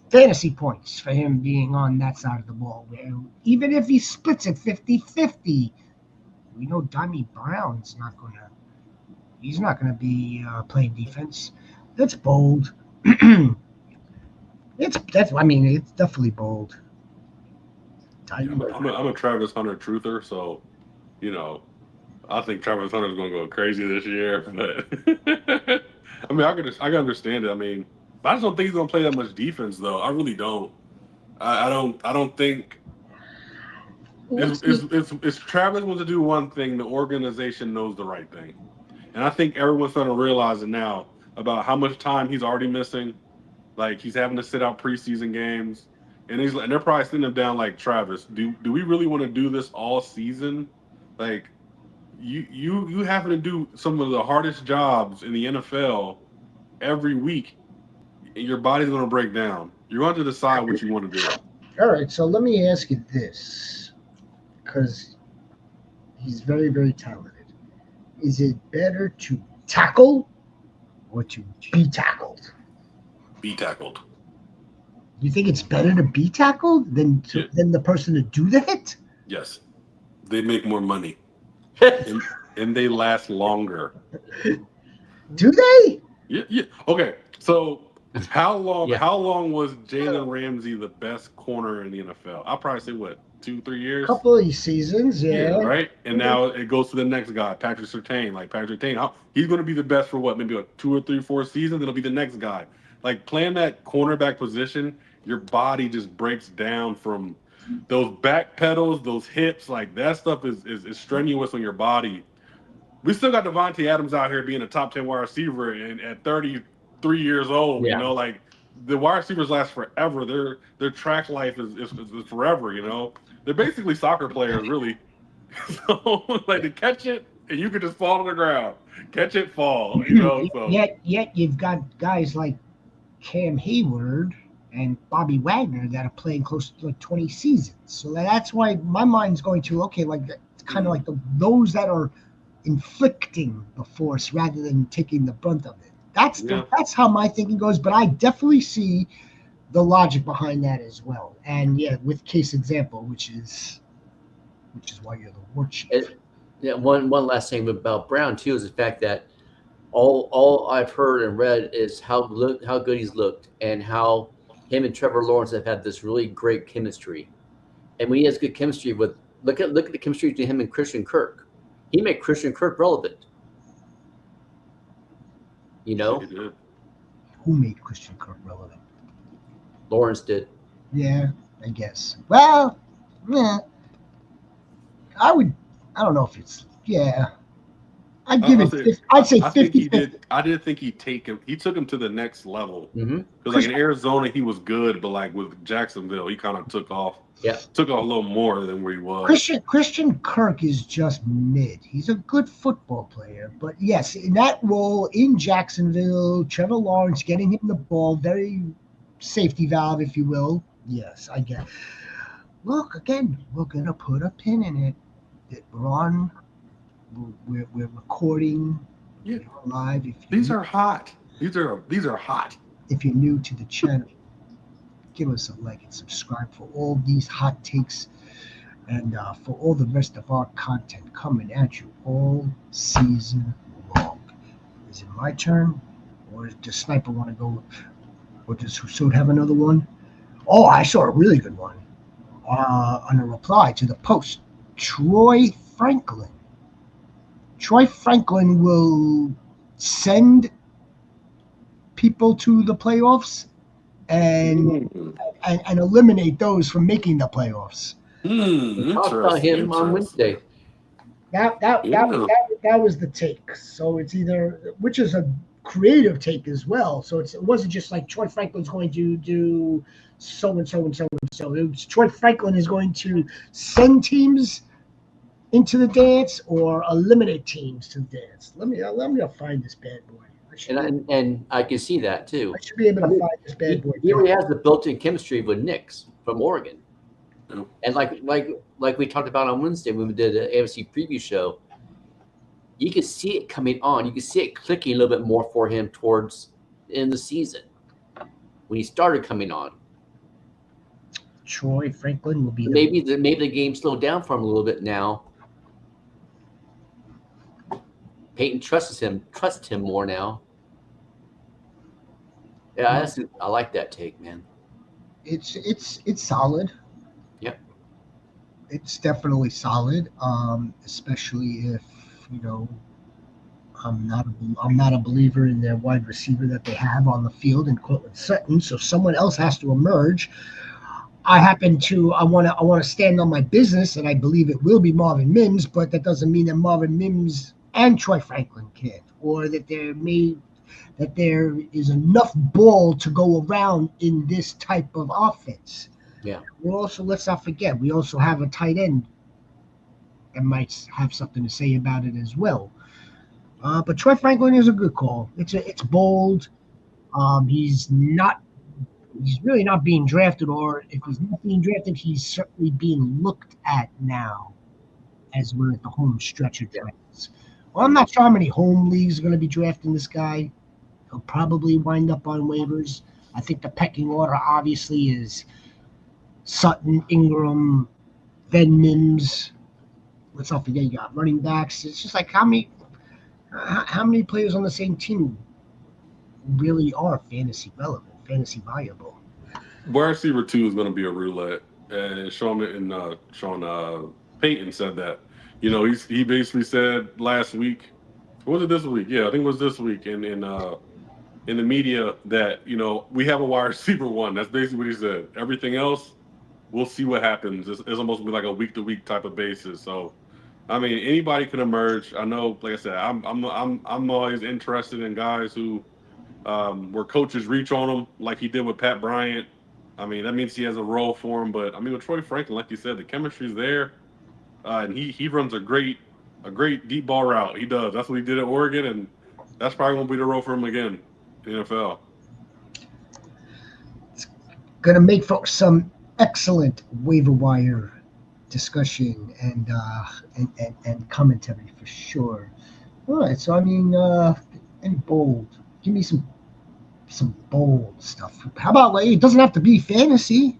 Speaker 1: fantasy points for him being on that side of the ball. Where even if he splits it 50-50, we know De'Ami Brown's not going to be playing defense. That's bold. It's definitely bold.
Speaker 2: I'm a Travis Hunter truther, so I think Travis Hunter's going to go crazy this year. But I mean, I can understand it. I mean, but I just don't think he's going to play that much defense, though. I really don't. I don't think. If Travis wants to do one thing, the organization knows the right thing, and I think everyone's starting to realize it now about how much time he's already missing. Like he's having to sit out preseason games, and they're probably sitting him down like, Travis, do we really want to do this all season? Like you having to do some of the hardest jobs in the NFL every week, and your body's going to break down. You're going to decide what you want to do.
Speaker 1: All right, so let me ask you this, because he's very, very talented. Is it better to tackle or to be tackled?
Speaker 2: Be tackled.
Speaker 1: You think it's better to be tackled than the person to do the hit?
Speaker 2: Yes. They make more money. and they last longer.
Speaker 1: Do they?
Speaker 2: Yeah. Okay. So how long was Jalen Ramsey the best corner in the NFL? I'll probably say 2-3 years?
Speaker 1: Couple of seasons, yeah.
Speaker 2: Right? And now it goes to the next guy, Patrick Surtain. Like Patrick Surtain, he's going to be the best for maybe 2 or 3, 4 seasons. It'll be the next guy. Like playing that cornerback position, your body just breaks down from those back pedals, those hips. Like that stuff is strenuous on your body. We still got Devontae Adams out here being a top 10 wide receiver and at 33 years old.
Speaker 3: Yeah.
Speaker 2: Like the wide receivers last forever. Their track life is forever. They're basically soccer players, really. So to catch it and you can just fall on the ground, catch it, fall. So.
Speaker 1: Yet you've got guys like Cam Hayward and Bobby Wagner that are playing close to 20 seasons. So that's why my mind's going to, it's kind of like those that are inflicting the force rather than taking the brunt of it.
Speaker 2: Yeah.
Speaker 1: That's how my thinking goes. But I definitely see the logic behind that as well. And yeah, with case example, which is why you're the war chief.
Speaker 3: Yeah, one last thing about Brown too is the fact that all I've heard and read is how good he's looked and how him and Trevor Lawrence have had this really great chemistry. And when he has good chemistry with look at the chemistry between him and Christian Kirk. He made Christian Kirk relevant. You know,
Speaker 2: He did.
Speaker 1: Who made Christian Kirk relevant?
Speaker 3: Lawrence did.
Speaker 1: Yeah, I guess. Well, yeah, I don't know if it's. Yeah, I'd give
Speaker 2: I'll
Speaker 1: it.
Speaker 2: say,
Speaker 1: I'd say
Speaker 2: I think
Speaker 1: 50.
Speaker 2: he did. I didn't think he'd take him. He took him to the next level.
Speaker 3: Mm-hmm.
Speaker 2: Because like in Arizona, he was good, but like with Jacksonville, he kind of took off.
Speaker 3: Yeah.
Speaker 2: Took off a little more than where he was.
Speaker 1: Christian Kirk is just mid. He's a good football player, but yes, in that role in Jacksonville, Trevor Lawrence getting him the ball, very safety valve, if you will. Yes, I get. Look again, we're gonna put a pin in it. We're on. We're recording.
Speaker 2: Yeah.
Speaker 1: Live.
Speaker 2: These are hot. These are hot.
Speaker 1: If you're new to the channel, give us a like and subscribe for all these hot takes and for all the rest of our content coming at you all season long. Is it my turn, or does Sniper want to go, or does Husod have another one? Oh, I saw a really good one on a reply to the post. Troy Franklin will send people to the playoffs and eliminate those from making the playoffs.
Speaker 3: We talked about him on Wednesday.
Speaker 1: That was the take. So it's either, which is a creative take as well. So it wasn't just like Troy Franklin's going to do so and so and so and so. It was Troy Franklin is going to send teams into the dance or eliminate teams to the dance. Let me find this bad boy.
Speaker 3: And I can see that too.
Speaker 1: I should be able to find this bad boy.
Speaker 3: He already has the built-in chemistry with Knicks from Oregon.
Speaker 2: Oh.
Speaker 3: And like we talked about on Wednesday when we did an AFC preview show, you could see it coming on. You could see it clicking a little bit more for him towards in the season when he started coming on.
Speaker 1: Troy Franklin will be
Speaker 3: maybe the game slowed down for him a little bit now. Peyton trusts him more now. Yeah, I like that take, man.
Speaker 1: It's solid.
Speaker 3: Yep.
Speaker 1: It's definitely solid. Especially if I'm not a believer in their wide receiver that they have on the field in Cortland Sutton. So someone else has to emerge. I want to stand on my business, and I believe it will be Marvin Mims, but that doesn't mean that Marvin Mims and Troy Franklin can't, or that there is enough ball to go around in this type of offense.
Speaker 3: Yeah.
Speaker 1: Let's not forget, we also have a tight end that might have something to say about it as well. But Troy Franklin is a good call. It's bold. He's really not being drafted, or if he's not being drafted, he's certainly being looked at now as we're at the home stretch of drafts. Well, I'm not sure how many home leagues are going to be drafting this guy. He'll probably wind up on waivers. I think the pecking order obviously is Sutton, Ingram, then Mims. Let's not forget you got running backs. It's just like how many players on the same team really are fantasy relevant, fantasy viable.
Speaker 2: Wide receiver 2 is going to be a roulette, and Sean Payton said that. He basically said last week, or was it this week? Yeah, I think it was this week in the media that we have a wide receiver 1. That's basically what he said. Everything else, we'll see what happens. It's almost like a week to week type of basis. So, I mean, anybody can emerge. I know, like I said, I'm always interested in guys who where coaches reach on them, like he did with Pat Bryant. I mean, that means he has a role for him. But I mean, with Troy Franklin, like you said, the chemistry's there, and he runs a great deep ball route. He does. That's what he did at Oregon, and that's probably won't be the role for him again in the NFL.
Speaker 1: It's gonna make for some excellent waiver wire discussion and commentary for sure. All right, so I mean, any bold? Give me some bold stuff. How about like it doesn't have to be fantasy,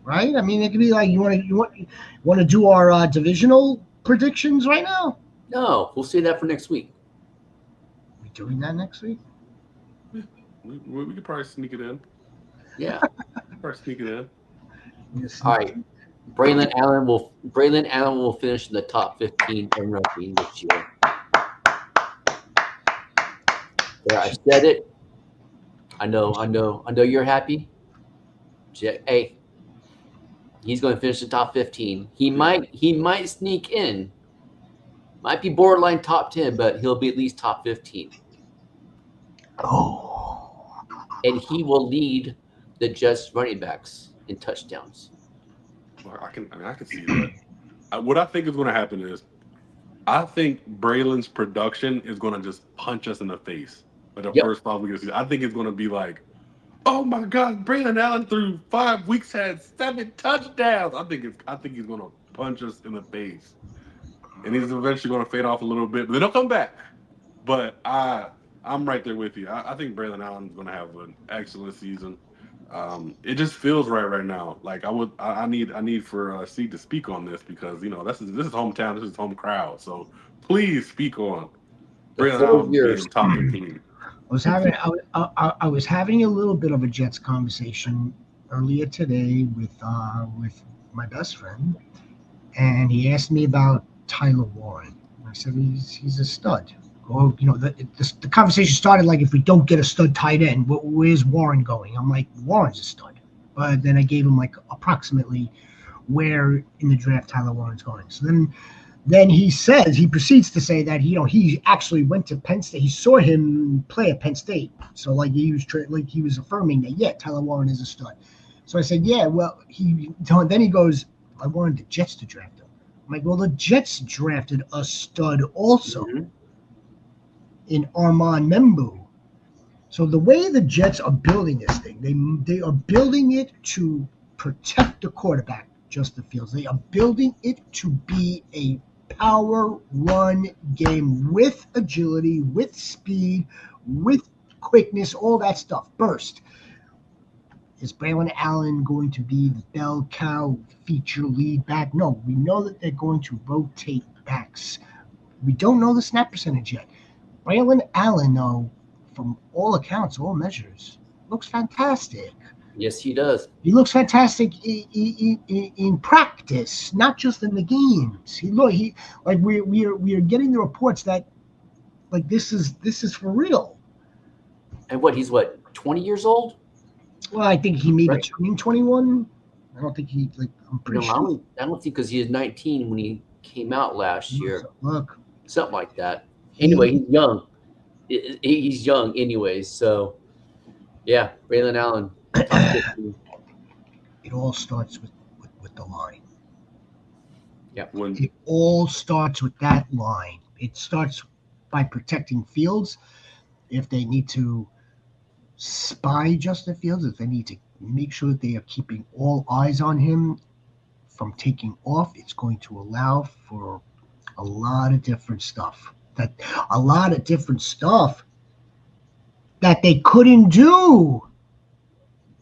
Speaker 1: right? I mean, it could be like you want to do our divisional predictions right now.
Speaker 3: No, we'll say that for next week.
Speaker 1: We doing that next week?
Speaker 2: We could probably sneak it in.
Speaker 3: Yeah.
Speaker 2: Probably sneak it in.
Speaker 1: Yes.
Speaker 3: All right. Braylon Allen will finish in the top 15 in rugby this year. There, I said it. I know you're happy. Hey, he's going to finish the top 15. He might sneak in. Might be borderline top 10, but he'll be at least top 15.
Speaker 1: Oh.
Speaker 3: And he will lead the Jets running backs in touchdowns.
Speaker 2: Well, I can see that. What I think is going to happen is, I think Braylon's production is going to just punch us in the face for the first 5 weeks of the season. I think it's going to be like, oh my God, Braylon Allen through 5 weeks had 7 touchdowns. I think he's going to punch us in the face, and he's eventually going to fade off a little bit, but then he'll come back. But I'm right there with you. I think Braylon Allen's going to have an excellent season. It just feels right now. Like I need for Seed to speak on this, because this is hometown, this is home crowd. So please speak on Braylon Allen being top 15.
Speaker 1: I was having a little bit of a Jets conversation earlier today with my best friend, and he asked me about Tyler Warren. I said he's a stud. Well, the conversation started like, if we don't get a stud tight end, where's Warren going? I'm like, Warren's a stud. But then I gave him like approximately where in the draft Tyler Warren's going. So then he proceeds to say that he actually went to Penn State. He saw him play at Penn State. So like he was affirming that Tyler Warren is a stud. So I said, yeah, well then he goes, I wanted the Jets to draft him. I'm like, well, the Jets drafted a stud also. Mm-hmm. In Armand Membu. So the way the Jets are building this thing, they are building it to protect the quarterback, Justin Fields. They are building it to be a power run game with agility, with speed, with quickness, all that stuff. Burst. Is Braylon Allen going to be the bell cow feature lead back? No, we know that they're going to rotate backs. We don't know the snap percentage yet. Braylon Allen, though, from all accounts, all measures, looks fantastic.
Speaker 3: Yes, he does.
Speaker 1: He looks fantastic in practice, not just in the games. We are getting the reports that like this is for real.
Speaker 3: And he's 20 years old?
Speaker 1: Well, I think he may be turning 21. I don't think I'm pretty sure.
Speaker 3: I don't think, because he was 19 when he came out last year.
Speaker 1: Look,
Speaker 3: something like that. Anyway, he's young. He's young anyway, so yeah, Braylon Allen.
Speaker 1: It all starts with the line.
Speaker 3: Yeah.
Speaker 1: It all starts with that line. It starts by protecting Fields. If they need to spy Justin Fields, if they need to make sure that they are keeping all eyes on him from taking off, it's going to allow for a lot of different stuff. That they couldn't do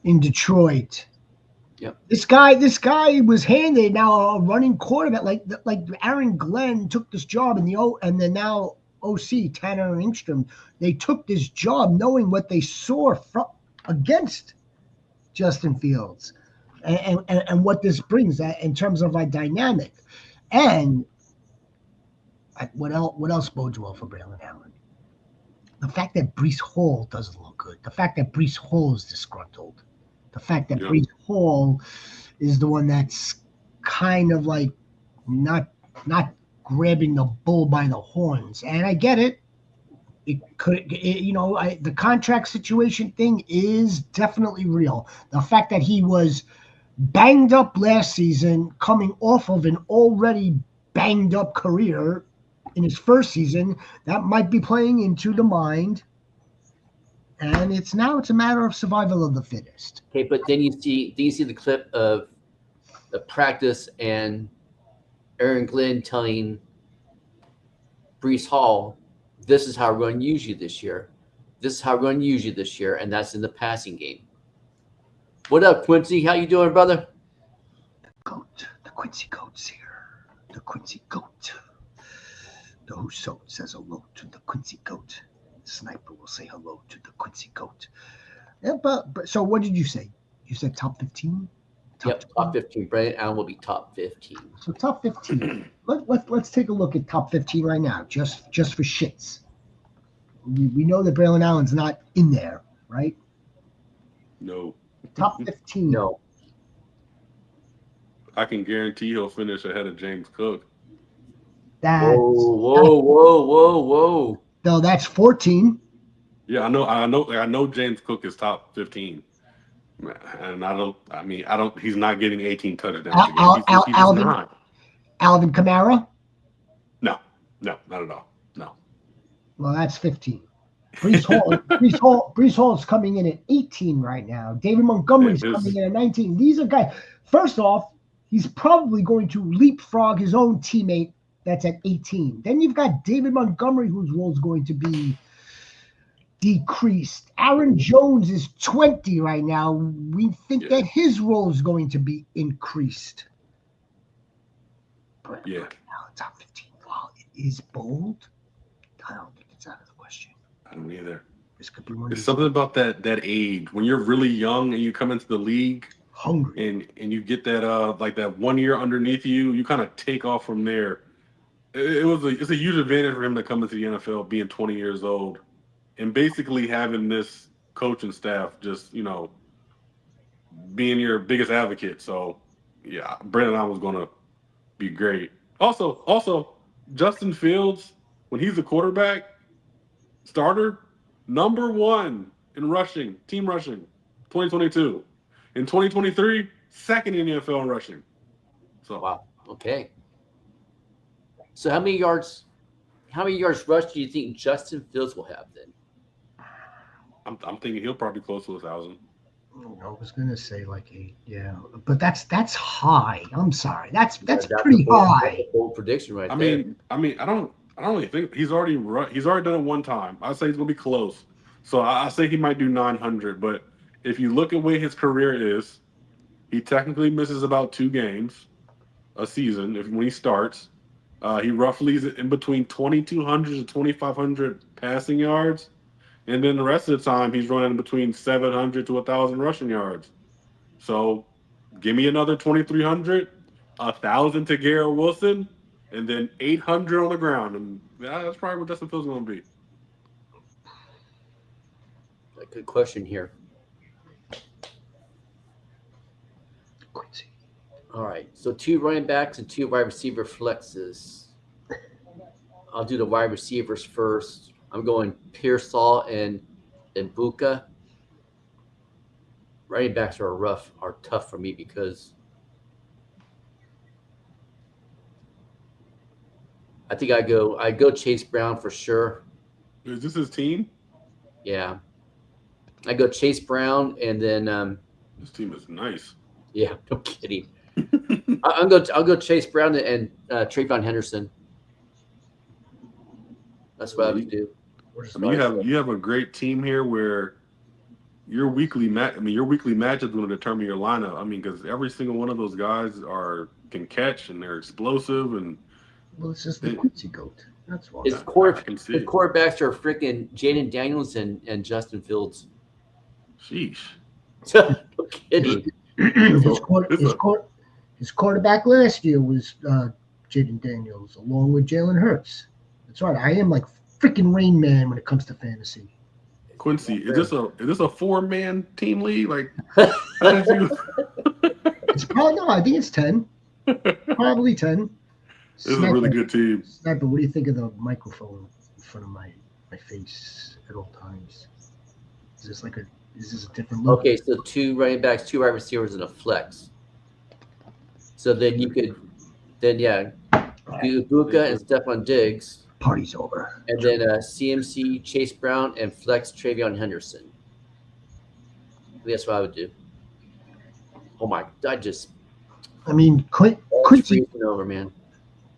Speaker 1: in Detroit.
Speaker 3: Yep.
Speaker 1: This guy was handed now a running quarterback, like Aaron Glenn took this job and then now OC Tanner Engstrom, they took this job knowing what they saw against Justin Fields and what this brings in terms of a dynamic. And what else bodes well for Braylon Allen? The fact that Breece Hall doesn't look good. The fact that Breece Hall is disgruntled. The fact that Breece Hall is the one that's kind of like not grabbing the bull by the horns. And I get it. The contract situation thing is definitely real. The fact that he was banged up last season, coming off of an already banged up career in his first season, that might be playing into the mind. And it's a matter of survival of the fittest.
Speaker 3: Okay, but then you see the clip of the practice and Aaron Glenn telling Brees Hall, this is how we're going to use you this year. This is how we're going to use you this year, and that's in the passing game. What up, Quincy? How you doing, brother?
Speaker 1: The Quincy Goats here. The Quincy Goat. The Hussot says hello to the Quincy Goat. The Sniper will say hello to the Quincy Goat. Yeah, but so what did you say? You said top 15?
Speaker 3: Top 15. Brandon Allen will be top 15.
Speaker 1: So top 15. Let's take a look at top 15 right now, just for shits. We know that Braylon Allen's not in there, right?
Speaker 2: No.
Speaker 1: Top 15.
Speaker 3: No.
Speaker 2: I can guarantee he'll finish ahead of James Cook.
Speaker 3: Whoa.
Speaker 1: No, that's 14.
Speaker 2: Yeah, I know James Cook is top 15. And he's not getting 18 touchdowns again. He's just not.
Speaker 1: Alvin Kamara?
Speaker 2: No, not at all. No.
Speaker 1: Well, that's 15. Brees Hall is coming in at 18 right now. David Montgomery's coming in at 19. These are guys. First off, he's probably going to leapfrog his own teammate that's at 18. Then you've got David Montgomery, whose role is going to be decreased. Aaron Jones is 20 right now. We think that his role is going to be increased. But top 15, while it is bold, I don't think it's out of the question.
Speaker 2: I don't either.
Speaker 1: This could be one.
Speaker 2: It's something about that age when you're really young and you come into the league
Speaker 1: hungry
Speaker 2: and you get that like that 1 year underneath you. You kind of take off from there. It's a huge advantage for him to come into the NFL being 20 years old and basically having this coaching staff just being your biggest advocate. So yeah, Brandon Allen was gonna be great. Also, Justin Fields, when he's the quarterback starter, number 1 in rushing, team rushing, 2022. In 2023, second in the NFL in rushing. So
Speaker 3: wow. Okay. So how many yards rush do you think Justin Fields will have then?
Speaker 2: I'm thinking he'll probably close to 1,000.
Speaker 1: I was gonna say like 8, but that's high. I'm sorry, that's pretty high.
Speaker 3: Bold prediction, right?
Speaker 2: I mean, I don't really think he's already done it one time. I say he's gonna be close. So I say he might do 900. But if you look at where his career is, he technically misses about 2 games a season when he starts. He roughly is in between 2,200 to 2,500 passing yards. And then the rest of the time, he's running between 700 to 1,000 rushing yards. So give me another 2,300, 1,000 to Garrett Wilson, and then 800 on the ground. And that's probably what Justin Fields is going to be.
Speaker 3: A good question here.
Speaker 1: Quincy.
Speaker 3: All right. So 2 running backs and 2 wide receiver flexes. I'll do the wide receivers first. I'm going Pearsall and Buka. Running backs are tough for me because I think I go Chase Brown for sure.
Speaker 2: Is this his team?
Speaker 3: Yeah. I go Chase Brown and then
Speaker 2: This team is nice.
Speaker 3: Yeah, no kidding. I'll go Chase Brown and Trayvon Henderson. That's what I would do.
Speaker 2: I mean, you have a great team here where your weekly matchups going to determine your lineup. I mean, because every single one of those guys can catch and they're explosive and.
Speaker 1: Well, it's just the Quincy Goat. That's why.
Speaker 3: His quarterbacks are freaking Jaden Daniels and Justin Fields.
Speaker 2: Sheesh.
Speaker 3: No kidding.
Speaker 1: His quarterback last year was Jaden Daniels, along with Jalen Hurts. That's right. I am like freaking Rain Man when it comes to fantasy.
Speaker 2: Quincy, is this a 4-man team league? Like, how did you?
Speaker 1: It's probably no. I think it's 10. Probably 10.
Speaker 2: This is a really good team.
Speaker 1: Sniper, what do you think of the microphone in front of my face at all times? Is this a different look?
Speaker 3: Okay, so 2 running backs, 2 wide receivers, and a flex. So then you could, do Buka and Stephon Diggs.
Speaker 1: Party's over.
Speaker 3: And then CMC, Chase Brown, and flex Trayvon Henderson. That's what I would do. Oh my! Quincy
Speaker 1: Quincy
Speaker 3: over, man.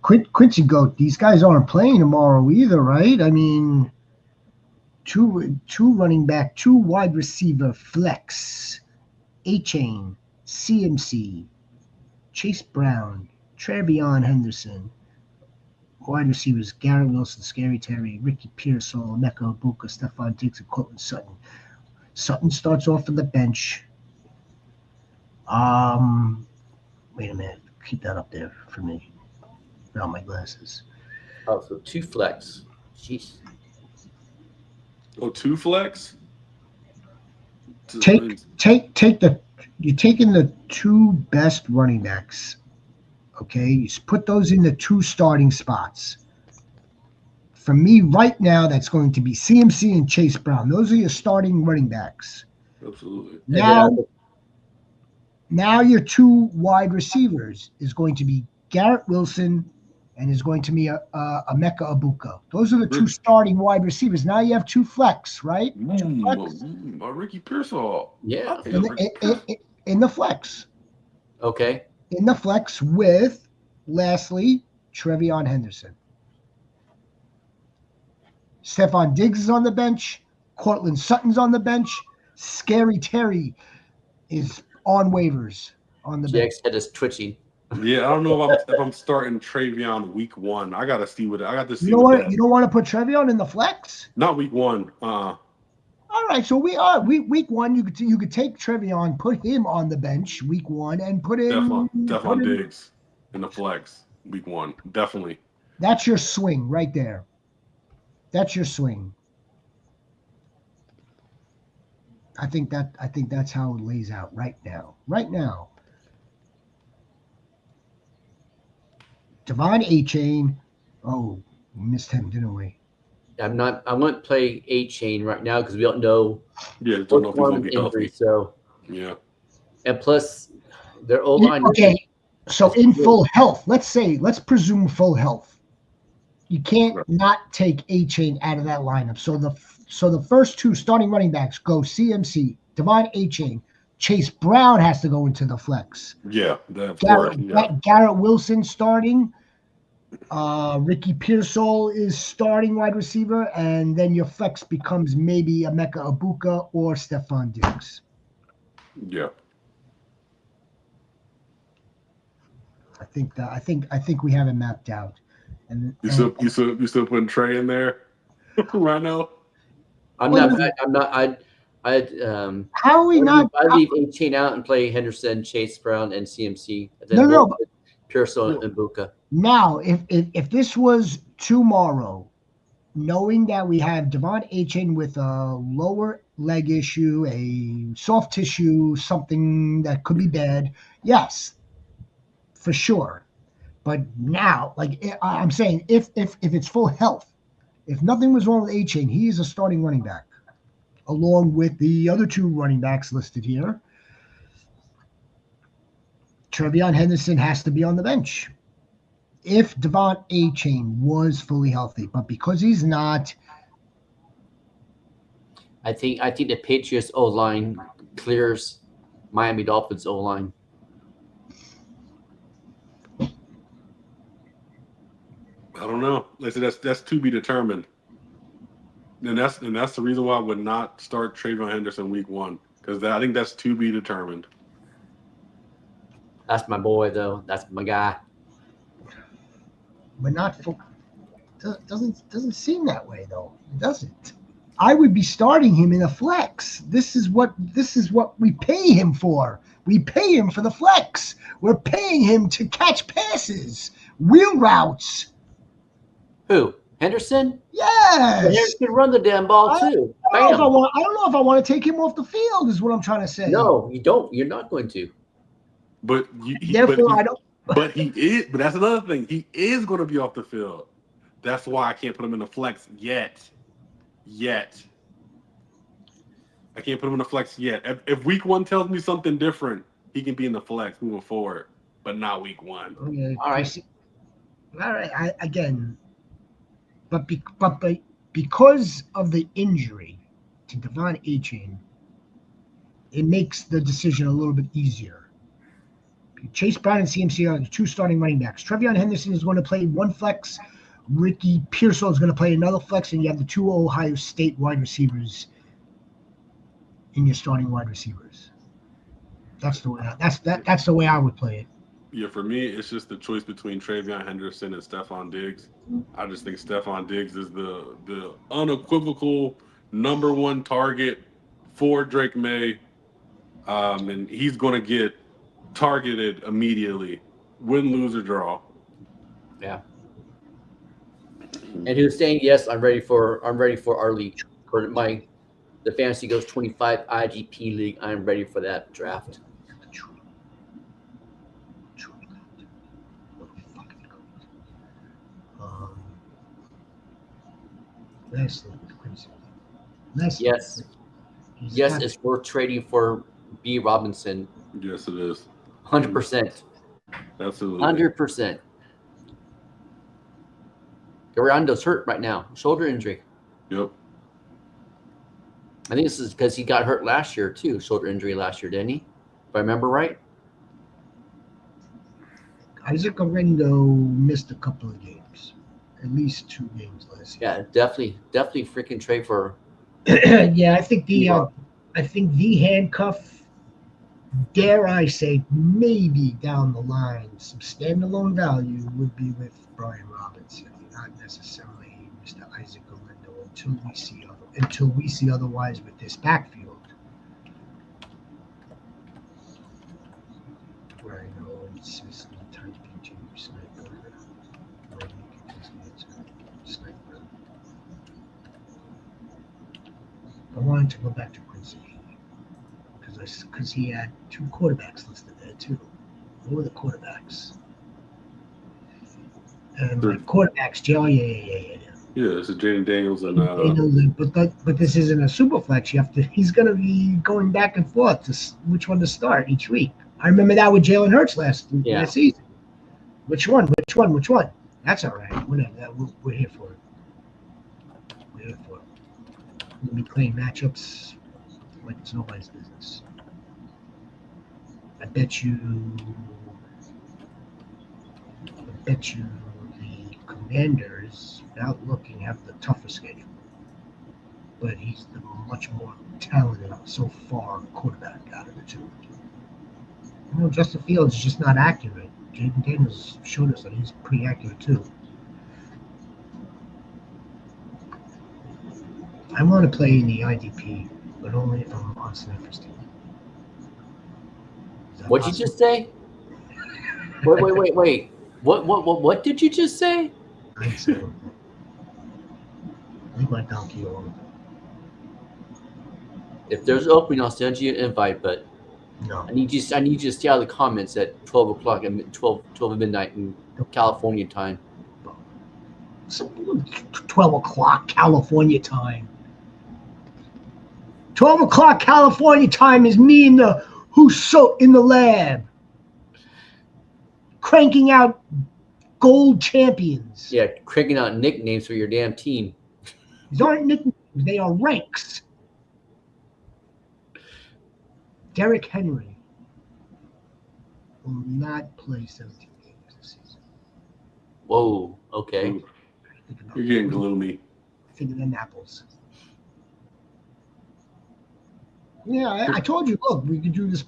Speaker 1: Quincy Goat, these guys aren't playing tomorrow either, right? I mean, two running back, two wide receiver flex, A-Chain, CMC, Chase Brown, Travion Henderson. Wide receivers, Garrett Wilson, Scary Terry, Ricky Pearsall, Emeka Ibuka, Stephon Diggs, and Cortland Sutton. Sutton starts off on the bench. Wait a minute. Keep that up there for me. Without my glasses.
Speaker 3: Oh, so 2 flex. Jeez.
Speaker 2: Oh, 2 flex?
Speaker 1: Take the you're taking the 2 best running backs. Okay, you put those in the 2 starting spots. For me, right now, that's going to be CMC and Chase Brown. Those are your starting running backs.
Speaker 2: Absolutely.
Speaker 1: Now your 2 wide receivers is going to be Garrett Wilson and is going to be Emeka Ibuka. Those are the 2 starting wide receivers. Now you have 2 flex, right?
Speaker 2: Ricky Pearsall.
Speaker 3: Yeah.
Speaker 1: In the flex.
Speaker 3: Okay.
Speaker 1: In the flex with, lastly, Travion Henderson. Stephon Diggs is on the bench. Cortland Sutton's on the bench. Scary Terry is on waivers on the bench.
Speaker 3: Jack's head is twitching.
Speaker 2: Yeah, I don't know if I'm starting Travion week 1. I got to see what
Speaker 1: You know what? You don't want to put Travion in the flex?
Speaker 2: Not week 1.
Speaker 1: All right, so week 1. You could take Travion, put him on the bench week 1, and put him
Speaker 2: Stephon Diggs in the flex week 1. Definitely.
Speaker 1: That's your swing right there. That's your swing. I think that's how it lays out right now. Right now. Devon A-Chain. Oh, we missed him, didn't we?
Speaker 3: I won't play A-Chain right now because we don't know.
Speaker 2: Yeah, don't know if he's going to be
Speaker 3: injury,
Speaker 2: healthy.
Speaker 3: So
Speaker 2: yeah.
Speaker 3: And plus, their O-line.
Speaker 1: Okay, so in full health, let's presume full health. You can't not take A-Chain out of that lineup. So the first 2 starting running backs go CMC, Devon A-Chain. Chase Brown has to go into the flex.
Speaker 2: Yeah,
Speaker 1: Garrett Wilson starting. Ricky Pearsall is starting wide receiver, and then your flex becomes maybe Emeka Ibuka or Stephon Diggs.
Speaker 2: Yeah.
Speaker 1: I think we have it mapped out. And
Speaker 2: you still putting Trey in there, Rhino?
Speaker 3: I'm not.
Speaker 1: How are we not?
Speaker 3: I leave A-Chain out and play Henderson, Chase Brown, and CMC. And then
Speaker 1: No.
Speaker 3: Pearsall and Ibuka.
Speaker 1: Now, if this was tomorrow, knowing that we have Devon A-Chain with a lower leg issue, a soft tissue, something that could be bad, yes, for sure. But now, like I'm saying, if it's full health, if nothing was wrong with A-Chain, he is a starting running back, along with the other 2 running backs listed here. Travion Henderson has to be on the bench. If Devon A-Chain was fully healthy, but because he's not,
Speaker 3: I think the Patriots O-line clears Miami Dolphins O-line.
Speaker 2: I don't know. Like I said, that's to be determined. And that's the reason why I would not start Travion Henderson week 1, because I think that's to be determined.
Speaker 3: That's my boy, though. That's my guy.
Speaker 1: but not full. Doesn't seem that way though. It doesn't. I would be starting him in a flex. This is what we pay him for. We pay him for the flex. We're paying him to catch passes, wheel routes.
Speaker 3: Who? Henderson?
Speaker 1: Yes.
Speaker 3: Henderson can run the damn ball too.
Speaker 1: I don't know if I want to take him off the field. Is what I'm trying to say.
Speaker 3: No, you don't. You're not going to.
Speaker 2: But
Speaker 1: I don't.
Speaker 2: But he is. But that's another thing. He is going to be off the field. That's why I can't put him in the flex yet. I can't put him in the flex yet. If week 1 tells me something different, he can be in the flex moving forward, but not week 1.
Speaker 1: Okay.
Speaker 3: All right.
Speaker 1: But because of the injury to Devon A-Chain, it makes the decision a little bit easier. Chase Brown and CMC are the 2 starting running backs. Trevion Henderson is going to play 1 flex. Ricky Pearsall is going to play another flex, and you have the 2 Ohio State wide receivers in your starting wide receivers. That's the way. That's the way I would play it.
Speaker 2: Yeah, for me, it's just the choice between Travion Henderson and Stephon Diggs. I just think Stephon Diggs is the unequivocal #1 target for Drake May, and he's going to get targeted immediately, win, lose, or draw.
Speaker 3: Yeah. And who's saying yes? I'm ready for our league for the Fantasy Goats 25 IGP league. I'm ready for that draft. Yes. Yes, it's worth trading for B. Robinson.
Speaker 2: Yes, it is.
Speaker 3: 100%.
Speaker 2: Absolutely.
Speaker 3: 100%. Garando's hurt right now. Shoulder injury.
Speaker 2: Yep.
Speaker 3: I think this is because he got hurt last year, too. Shoulder injury last year, didn't he? If I remember right.
Speaker 1: Isaac Garendo missed a couple of games. At least 2 games last
Speaker 3: year. Yeah, definitely freaking trade for.
Speaker 1: Yeah, I think the handcuff, dare I say, maybe down the line, some standalone value would be with Brian Robinson, not necessarily Mr. Isaac Garendo until we see otherwise with this backfield. Rhino and Sicily type into sniper. I wanted to go back to Quincy because he had 2 quarterbacks listed there too. What were the quarterbacks? And my quarterbacks, yeah.
Speaker 2: Yeah, this is Jaden Daniels and
Speaker 1: but this isn't a super flex. He's gonna be going back and forth to which one to start each week. I remember that with Jalen Hurts last season. Which one? That's all right. We're here for it. We'll be playing matchups like it's nobody's business. I bet you the Commanders, without looking, have the tougher schedule. But he's the much more talented so far quarterback out of the 2. Justin Fields is just not accurate. Jaden Daniels showed us that he's pretty accurate too. I want to play in the IDP, but only if I'm on Sniper's team.
Speaker 3: What'd you just say? Wait. What did you just say?
Speaker 1: I think my donkey on.
Speaker 3: If there's an opening, I'll send you an invite, but
Speaker 1: no.
Speaker 3: I need you to stay out of the comments at 12 o'clock and 12 midnight in California time.
Speaker 1: So 12 o'clock California time. 12 o'clock California time is me in the in the lab, cranking out gold champions.
Speaker 3: Yeah, cranking out nicknames for your damn team.
Speaker 1: These aren't nicknames; they are ranks. Derrick Henry will not play 17 games this season.
Speaker 3: Whoa. Okay.
Speaker 2: You're getting gloomy.
Speaker 1: Thinking in apples. Yeah, I told you, look, we could do this.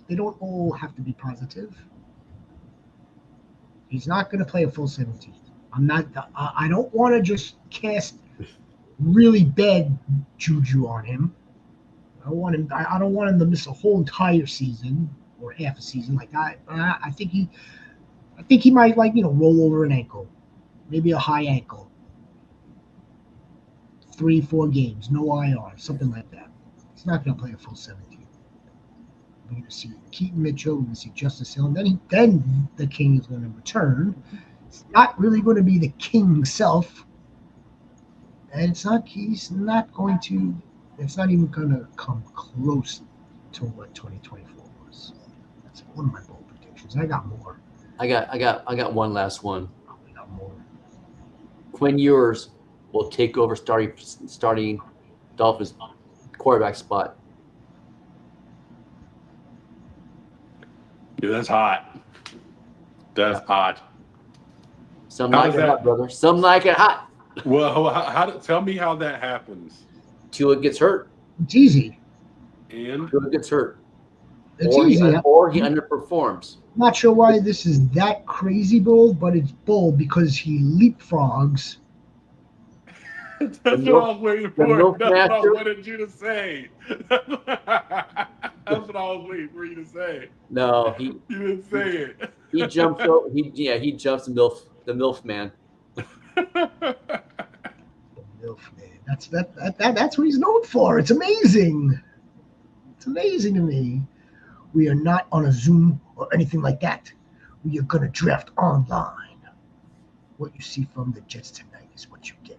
Speaker 1: They don't all have to be positive. He's not going to play a full 17. I don't want to just cast really bad juju on him. I don't want him to miss a whole entire season or half a season like that. I think he might roll over an ankle, maybe a high ankle. 3-4 games, no IR, something like that. He's not going to play a full 17. We're going to see Keaton Mitchell. We're going to see Justice Hill. And then the King is going to return. It's not really going to be the King himself. And it's not even going to come close to what 2024 was. That's one of my bold predictions. I got more.
Speaker 3: I got one last one.
Speaker 1: I got more.
Speaker 3: Quinn Ewers will take over starting Dolphins quarterback spot.
Speaker 2: Yeah, that's hot. That's hot.
Speaker 3: Some
Speaker 2: How
Speaker 3: like
Speaker 2: does
Speaker 3: it
Speaker 2: that-
Speaker 3: hot, brother. Some like it hot.
Speaker 2: Well, tell me how that happens.
Speaker 3: Tua gets hurt.
Speaker 1: It's easy.
Speaker 2: And
Speaker 3: Tua gets hurt.
Speaker 1: It's
Speaker 3: Or
Speaker 1: easy.
Speaker 3: he underperforms.
Speaker 1: Not sure why this is that crazy bold, but it's bold because he leapfrogs.
Speaker 2: that's what I was waiting
Speaker 3: the
Speaker 2: for.
Speaker 3: milk
Speaker 2: That's what I
Speaker 3: master-
Speaker 2: wanted you to say. That's what I was waiting for you to say.
Speaker 3: No,
Speaker 2: You didn't say it.
Speaker 3: he jumps. He jumps the MILF man.
Speaker 1: MILF man. That's what he's known for. It's amazing. It's amazing to me. We are not on a Zoom or anything like that. We are going to draft online. What you see from the Jets tonight is what you get.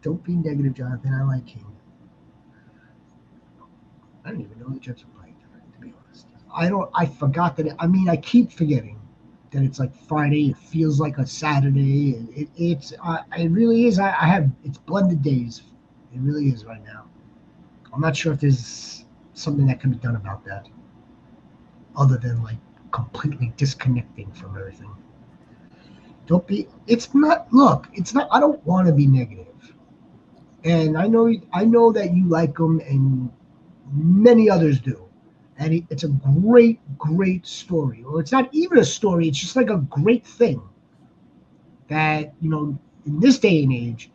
Speaker 1: Don't be negative, Jonathan. I like him. I don't even know the Jets are playing tonight, to be honest. I forgot that. I keep forgetting that it's like Friday. It feels like a Saturday. It really is. It's blended days. It really is right now. I'm not sure if there's something that can be done about that, other than like completely disconnecting from everything. It's not. I don't want to be negative, and I know that you like them, and many others do. And it's a great, great story. Or it's not even a story. It's just like a great thing that, in this day and age,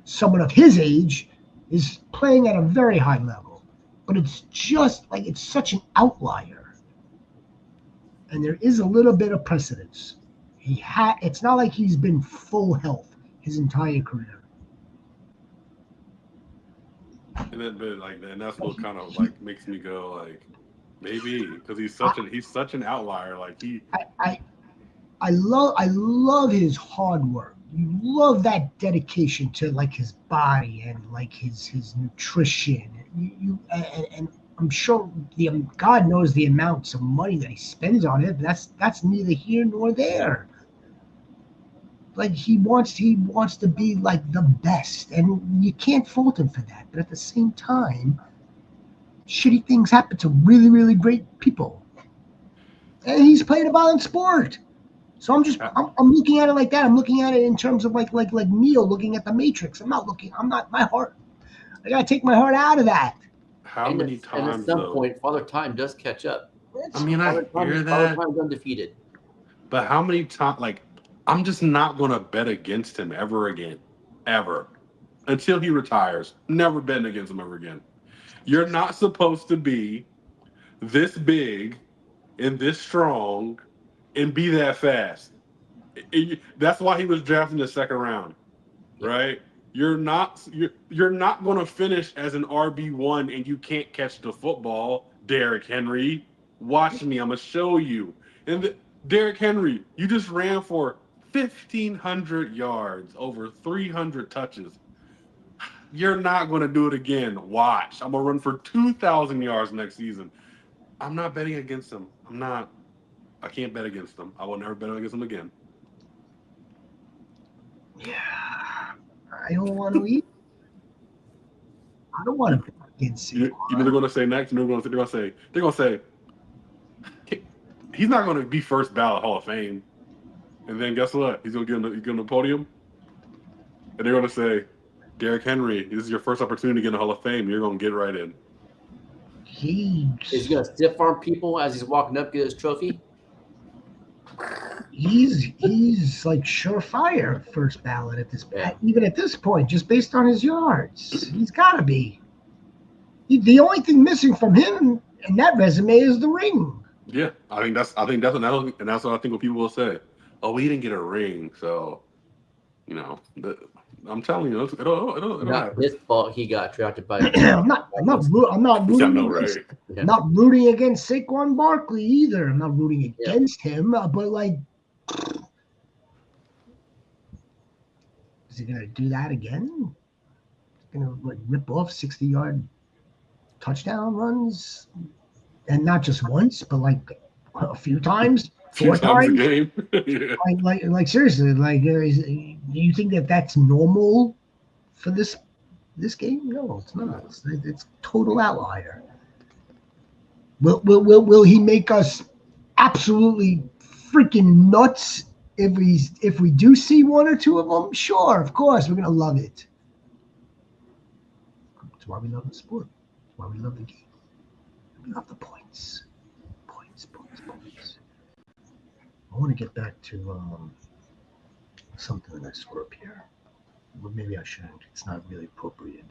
Speaker 1: someone of his age is playing at a very high level. But it's just like, it's such an outlier. And there is a little bit of precedence. It's not like he's been full health his entire career.
Speaker 2: And that's what kind of like makes me go like, maybe because he's such an outlier. Like
Speaker 1: I love his hard work. You love that dedication to like his body and like his nutrition. And I'm sure God knows the amounts of money that he spends on it. But that's neither here nor there. Like he wants to be like the best, and you can't fault him for that. But at the same time, shitty things happen to really, really great people, and he's playing a violent sport. So I'm looking at it like that. I'm looking at it in terms of like Neo looking at the Matrix. I'm not my heart. I gotta take my heart out of that.
Speaker 2: How many times?
Speaker 3: And at some point, Father Time does catch up.
Speaker 2: I hear that.
Speaker 3: Father Time's undefeated.
Speaker 2: But how many times? Like, I'm just not gonna bet against him ever again, ever, until he retires. Never betting against him ever again. You're not supposed to be this big and this strong and be that fast. That's why he was drafted in the second round, right? You're not going to finish as an RB1 and you can't catch the football, Derrick Henry. Watch me, I'm gonna show you. And Derrick Henry, you just ran for 1,500 yards, over 300 touches. You're not going to do it again. Watch, I'm gonna run for 2,000 yards next season. I'm not betting against him. I can't bet against them. I will never bet against them again.
Speaker 1: Yeah, I don't want to eat. I don't want to bet against him.
Speaker 2: You know they're going to say next, and they're going to say he's not going to be first ballot Hall of Fame, and then guess what? He's going to get on the podium, and they're going to say, Derrick Henry, this is your first opportunity to get in the Hall of Fame. You're going to get right in.
Speaker 3: Is he going to stiff arm people as he's walking up to get his trophy?
Speaker 1: He's like surefire first ballot at this even at this point, just based on his yards. He's got to be. The only thing missing from him in that resume is the ring.
Speaker 2: Yeah, I think that's what I think what people will say. Oh, we didn't get a ring, so I'm telling you, it'll
Speaker 3: not
Speaker 2: happen.
Speaker 3: his fault. He got drafted by.
Speaker 1: I'm not rooting. I'm not rooting against Saquon Barkley either. I'm not rooting against him, but like, is he gonna do that again? He's gonna like rip off 60-yard touchdown runs, and not just once, but like a few times. 4 times
Speaker 2: a game. Yeah.
Speaker 1: Like seriously, like do you think that that's normal for this game? No, it's not. It's total outlier. Will he make us absolutely freaking nuts if we do see one or two of them? Sure, of course, we're gonna love it. That's why we love the sport. That's why we love the game. We love the points. Points. I want to get back to something that I screw up here. Well, maybe I shouldn't. It's not really appropriate.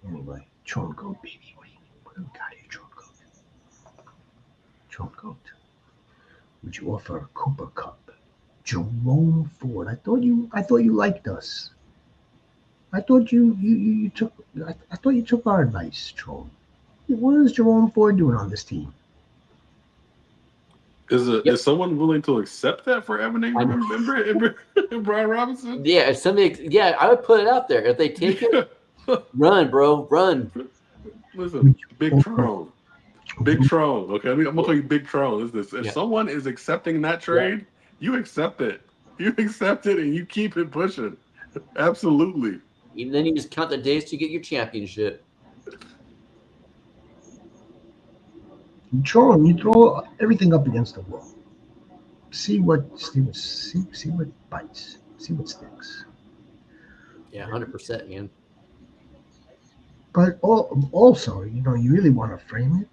Speaker 1: Anyway, Tron Goat, baby. What do we got here, Tron Goat? Tron Goat. Would you offer a Cooper Cup? Jerome Ford. I thought you liked us. I thought you took our advice, Tron. What is Jerome Ford doing on this team?
Speaker 2: Is someone willing to accept that for Evan Ingram and Brian Robinson?
Speaker 3: Yeah, if somebody, I would put it out there. If they take it, run, bro, run.
Speaker 2: Listen, Big Tron. Okay, I'm gonna call you Big Tron. If someone is accepting that trade, you accept it. You accept it and you keep it pushing. Absolutely.
Speaker 3: And then you just count the days to get your championship.
Speaker 1: Tron, you throw everything up against the wall. See what bites. See what sticks.
Speaker 3: Yeah, 100%, man.
Speaker 1: But also, you really want to frame it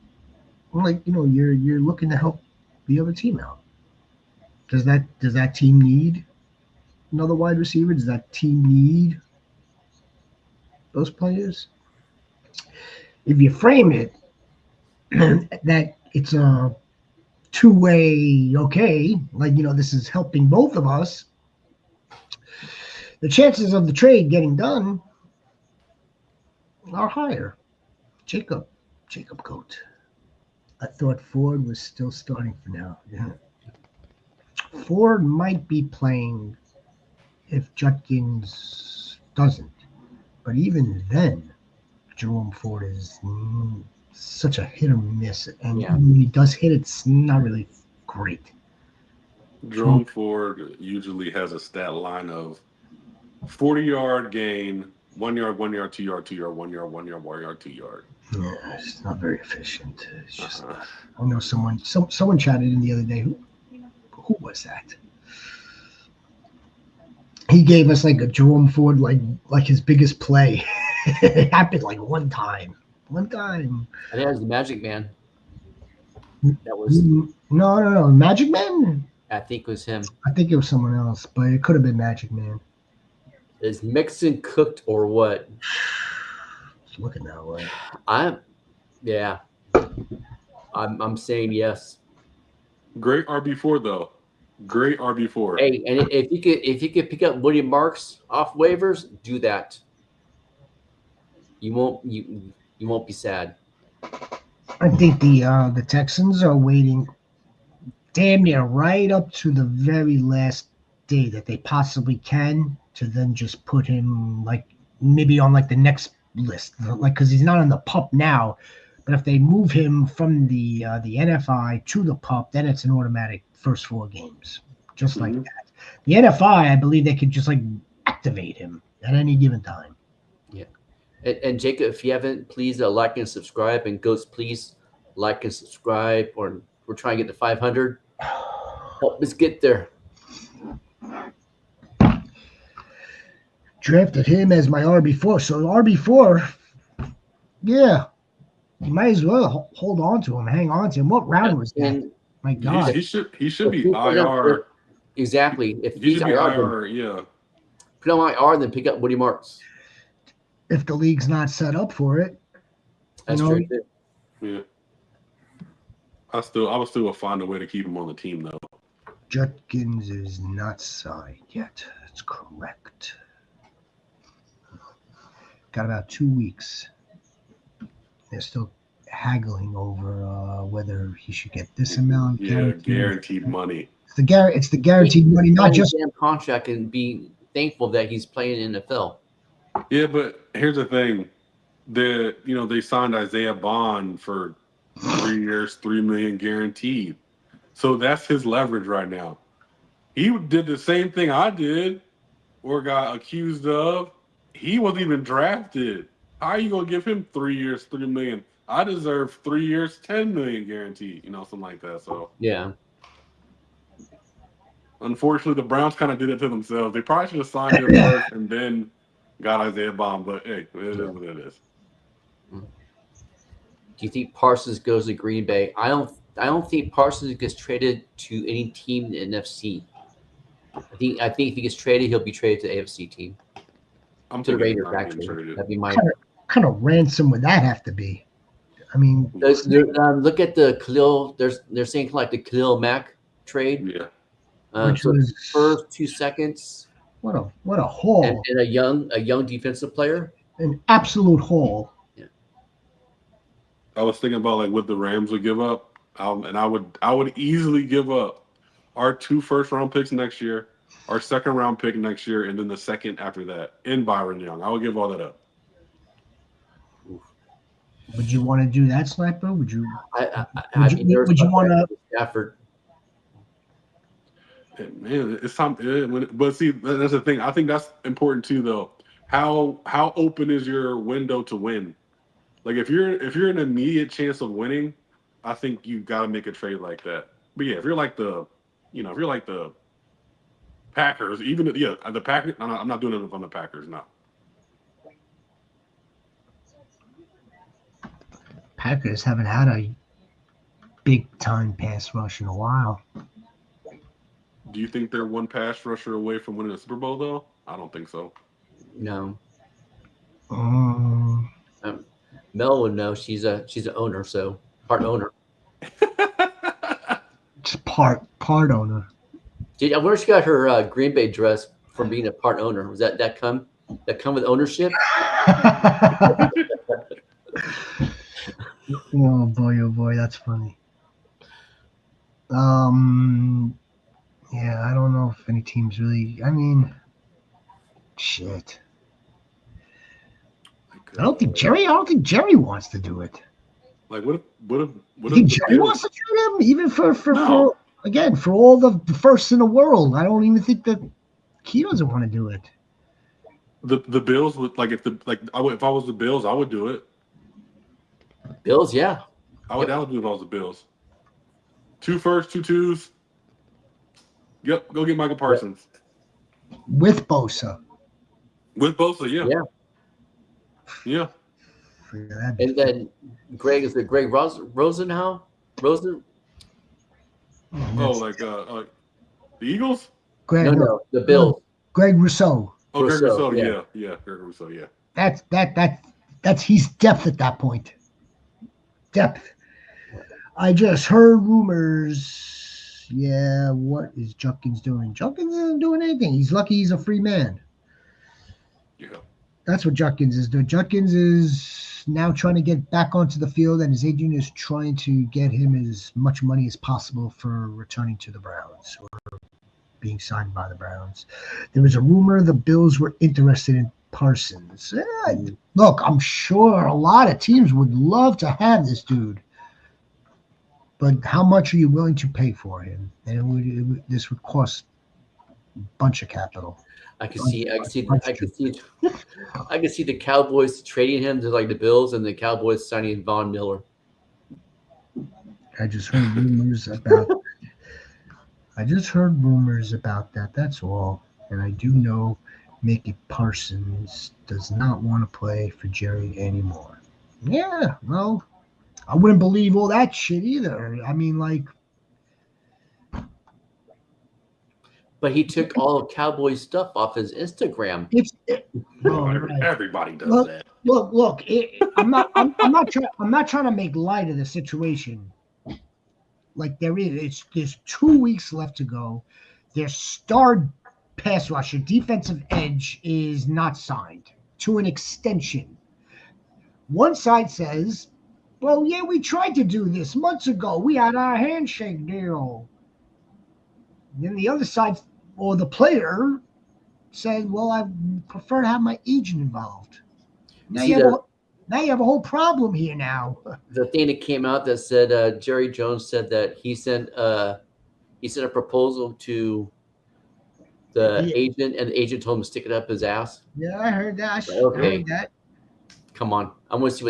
Speaker 1: like you're looking to help the other team out. Does that team need another wide receiver? Does that team need those players? If you frame it that it's a two-way, okay, like this is helping both of us, the chances of the trade getting done are higher. Jacob Goat. I thought Ford was still starting for now. Yeah. Ford might be playing if Judkins doesn't. But even then, Jerome Ford is such a hit or miss. And when he does hit, it's not really great.
Speaker 2: Jerome Ford usually has a stat line of 40-yard gain, 1 yard, 1 yard, 2 yard, 2 yard, 1 yard, 1 yard, 1 yard, 2 yard.
Speaker 1: Yeah, it's not very efficient. It's just I know someone chatted in the other day. Who was that? He gave us like a Jerome Ford like his biggest play. It happened like one time.
Speaker 3: I think it was the Magic Man. That was
Speaker 1: no Magic Man.
Speaker 3: I think it was him.
Speaker 1: I think it was someone else, but it could have been Magic Man.
Speaker 3: Is Mixon cooked or what?
Speaker 1: It's looking that way.
Speaker 3: I'm saying yes.
Speaker 2: Great RB4 though. Great RB4.
Speaker 3: Hey, and if you could pick up William Marks off waivers, do that. You won't be sad.
Speaker 1: I think the Texans are waiting damn near right up to the very last day that they possibly can to then just put him like maybe on like the next list, like because he's not on the PUP now. But if they move him from the NFI to the PUP, then it's an automatic first 4 games, just like that. The NFI, I believe they could just like activate him at any given time.
Speaker 3: Yeah. And Jacob, if you haven't, please like and subscribe. And Goats, please like and subscribe. Or we're trying to get to 500. Help us get there.
Speaker 1: Drafted him as my RB4. So RB4, yeah. You might as well hold on to him, hang on to him. What round was that? My God,
Speaker 2: he should be IR.
Speaker 3: Exactly. If
Speaker 2: He
Speaker 3: he's
Speaker 2: should be
Speaker 3: IR,
Speaker 2: IR,
Speaker 3: put him on IR, then pick up Woody Marks.
Speaker 1: if the league's not set up for it,
Speaker 3: That's true.
Speaker 2: Yeah. I would still find a way to keep him on the team though.
Speaker 1: Judkins is not signed yet. That's correct. Got about 2 weeks. They're still haggling over whether he should get this amount.
Speaker 2: Guaranteed money.
Speaker 1: It's the guaranteed money, not just
Speaker 3: contract, and be thankful that he's playing in the NFL.
Speaker 2: Yeah, but here's the thing: they signed Isaiah Bond for 3 years, $3 million guaranteed. So that's his leverage right now. He did the same thing I did, or got accused of. He wasn't even drafted. How are you gonna give him 3 years, $3 million? I deserve 3 years, 10 million guaranteed. Something like that. So
Speaker 3: Yeah.
Speaker 2: unfortunately, the Browns kind of did it to themselves. They probably should have signed him first and then got Isaiah Bond. But hey, it is what it is.
Speaker 3: Do you think Parsons goes to Green Bay? I don't think Parsons gets traded to any team in the NFC. I think if he gets traded, he'll be traded to the AFC team.
Speaker 2: I'm
Speaker 3: To the
Speaker 2: thinking he's
Speaker 3: Raiders,
Speaker 2: not getting
Speaker 3: actually.
Speaker 2: traded.
Speaker 3: That'd be my.
Speaker 1: Kind of ransom would that have to be? I mean,
Speaker 3: Look at the Khalil. They're saying like the Khalil Mack trade.
Speaker 2: Yeah.
Speaker 1: which
Speaker 3: So
Speaker 1: was
Speaker 3: first 2 seconds
Speaker 1: what a haul,
Speaker 3: and a young defensive player.
Speaker 1: an absolute haul.
Speaker 2: I was thinking about like what the Rams would give up, and I would easily give up our 2 first-round picks next year, our second-round pick next year, and then the second after that in Byron Young. I would give all that up.
Speaker 1: Would you want to do that, Sniper? Would you?
Speaker 3: Would you
Speaker 1: want to?
Speaker 3: Stafford?
Speaker 2: Man, it's time. But see, that's the thing. I think that's important too, though. How open is your window to win? Like if you're an immediate chance of winning, I think you got to make a trade like that. But yeah, if you're like the Packers, the Packers. I'm not doing it on the Packers now.
Speaker 1: Packers haven't had a big time pass rush in a while.
Speaker 2: Do you think they're one pass rusher away from winning a Super Bowl though? I don't think so.
Speaker 3: No. Mel would know. She's an owner, so part owner.
Speaker 1: Just part owner.
Speaker 3: I wonder if she got her Green Bay dress from being a part owner. Was that come with ownership?
Speaker 1: Oh boy, that's funny. Yeah, I don't know if any teams really. I mean, shit. I don't think Jerry wants to do it.
Speaker 2: Like what if
Speaker 1: think Jerry wants to trade him, even for again for all the firsts in the world? I don't even think that he doesn't want to do it.
Speaker 2: The Bills would if I was the Bills, I would do it.
Speaker 3: Bills, yeah.
Speaker 2: I would do it if I was the Bills. 2 firsts, 2 twos. Yep, go get Michael Parsons.
Speaker 1: With Bosa.
Speaker 2: With Bosa, yeah. Yeah.
Speaker 3: And then Greg Rosenhow? Rosen?
Speaker 2: The Eagles?
Speaker 3: No, the Bills.
Speaker 1: Greg Rousseau.
Speaker 2: Oh, Greg Rousseau, yeah. Greg Rousseau, yeah.
Speaker 1: That's he's depth at that point. Depth. I just heard rumors. Yeah, what is Judkins doing? Judkins isn't doing anything. He's lucky he's a free man.
Speaker 2: Yeah.
Speaker 1: That's what Judkins is doing. Judkins is now trying to get back onto the field, and his agent is trying to get him as much money as possible for returning to the Browns or being signed by the Browns. There was a rumor the Bills were interested in Parsons. Look, I'm sure a lot of teams would love to have this dude. But how much are you willing to pay for him? And this would cost a bunch of capital.
Speaker 3: I could see the Cowboys trading him to like the Bills, and the Cowboys signing Von Miller.
Speaker 1: I just heard rumors about that. That's all. And I do know Mickey Parsons does not want to play for Jerry anymore. Yeah, well, I wouldn't believe all that shit either. I mean,
Speaker 3: but he took all of Cowboys stuff off his Instagram.
Speaker 2: Everybody does that.
Speaker 1: Look. I'm not trying to make light of the situation. Like there's 2 weeks left to go. Their star pass rusher, defensive edge, is not signed to an extension. One side says, well, yeah, we tried to do this months ago. We had our handshake deal. Then the other side, or the player, said, well, I prefer to have my agent involved. Now you have a whole problem here now.
Speaker 3: The thing that came out that said Jerry Jones said that he sent a proposal to the agent, and the agent told him to stick it up his ass.
Speaker 1: Yeah, I heard that.
Speaker 3: Okay.
Speaker 1: I heard that.
Speaker 3: Come on, I want to see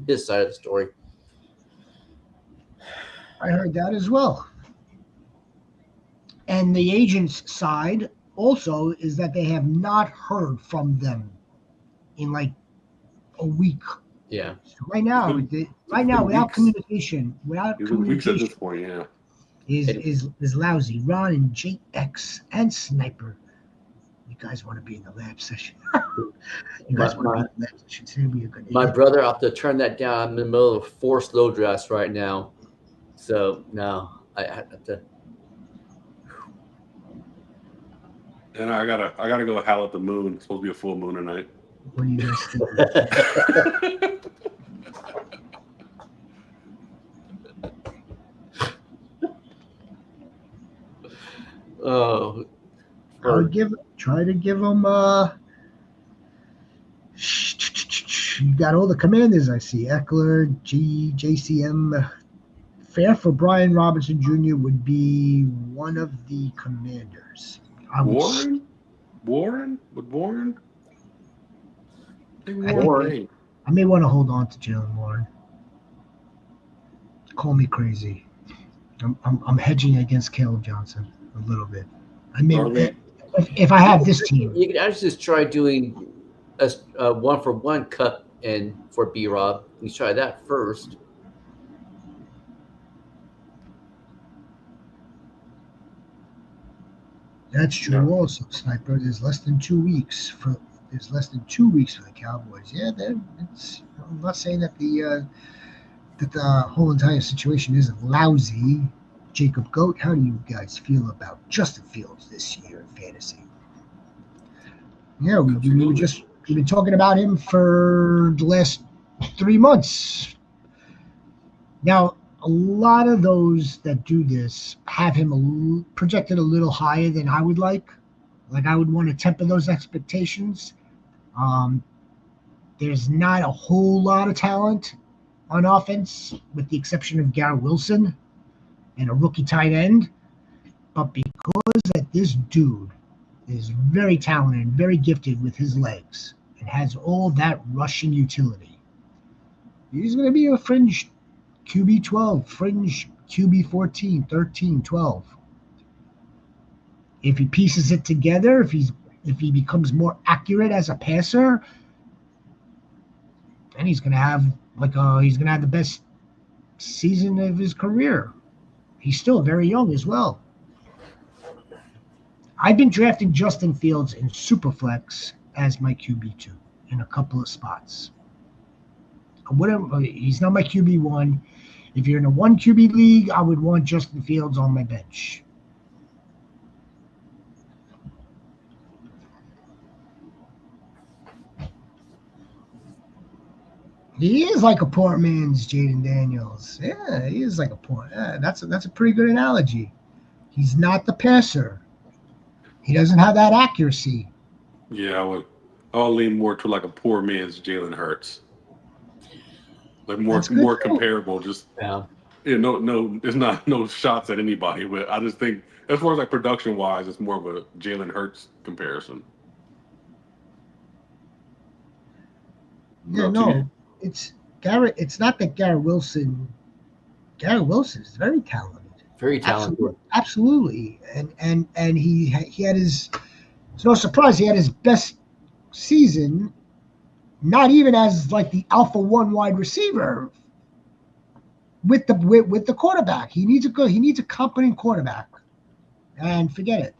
Speaker 3: his side of the story.
Speaker 1: I heard that as well. And the agent's side also is that they have not heard from them in like a week.
Speaker 3: Yeah.
Speaker 1: So right now, without
Speaker 2: weeks.
Speaker 1: communication,
Speaker 2: Weeks at this point, yeah.
Speaker 1: is lousy. Ron and JX and Sniper. You guys want to be in the lab session? You guys want to be in the lab session? It's gonna be a good.
Speaker 3: My brother, I have to turn that down. I'm in the middle of 4 slow drafts right now, so no, I have to.
Speaker 2: And I gotta go howl at the moon. It's supposed to be a full moon tonight.
Speaker 1: What do you guys think?
Speaker 3: Oh,
Speaker 1: I would try to give them. You got all the commanders I see. Eckler, JCM. Fair for Brian Robinson Jr. would be one of the commanders.
Speaker 2: Warren? Would Warren? I think
Speaker 3: Warren.
Speaker 1: I may want to hold on to Jalen Warren. Call me crazy. I'm hedging against Caleb Johnson a little bit. I mean, if I have this team,
Speaker 3: you could actually just try doing a 1-for-1 cut and for B-Rob. You try that first.
Speaker 1: That's true. Also, Sniper. There's less than 2 weeks for the Cowboys. Yeah, I'm not saying that the whole entire situation isn't lousy. Jacob Goat, how do you guys feel about Justin Fields this year in fantasy? Yeah, we've been talking about him for the last 3 months. Now, a lot of those that do this have him projected a little higher than I would like. Like, I would want to temper those expectations. There's not a whole lot of talent on offense, with the exception of Garrett Wilson and a rookie tight end. But because that this dude is very talented, very gifted with his legs, and has all that rushing utility, he's going to be a fringe QB 12, fringe QB 14, 13, 12. If he pieces it together, if he becomes more accurate as a passer, then he's gonna have the best season of his career. He's still very young as well. I've been drafting Justin Fields in Superflex as my QB2 in a couple of spots. Whatever, he's not my QB1. If you're in a 1 QB league, I would want Justin Fields on my bench. He is like a poor man's Jaden Daniels. Yeah, he is like a poor. Yeah, that's a pretty good analogy. He's not the passer. He doesn't have that accuracy.
Speaker 2: Yeah, I'll lean more to like a poor man's Jalen Hurts. Like more comparable. Just no, there's not no shots at anybody. But I just think as far as like production wise, it's more of a Jalen Hurts comparison.
Speaker 1: Yeah, no. It's Garrett. It's not that Garrett Wilson. Garrett Wilson is very talented.
Speaker 3: Very talented.
Speaker 1: Absolutely. And he had his. It's no surprise he had his best season. Not even as like the alpha 1 wide receiver. With the quarterback, he needs a competent quarterback, and forget it.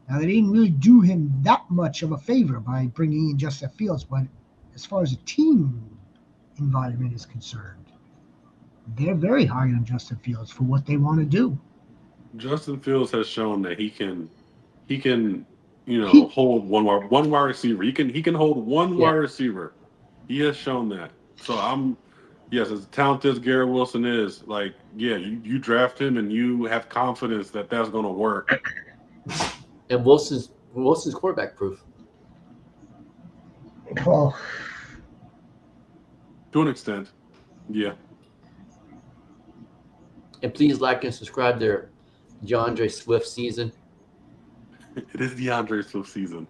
Speaker 1: Now they didn't really do him that much of a favor by bringing in Justin Fields, but as far as a team environment is concerned, they're very high on Justin Fields for what they want to do.
Speaker 2: Justin Fields has shown that he can hold one wide receiver. He can hold one wide receiver. He has shown that. So yes, as talented as Garrett Wilson is, like, yeah, you draft him and you have confidence that that's going to work.
Speaker 3: And Wilson's quarterback proof.
Speaker 1: Well,
Speaker 2: to an extent, yeah.
Speaker 3: And please like and subscribe to DeAndre Swift season.
Speaker 2: It is DeAndre Swift season.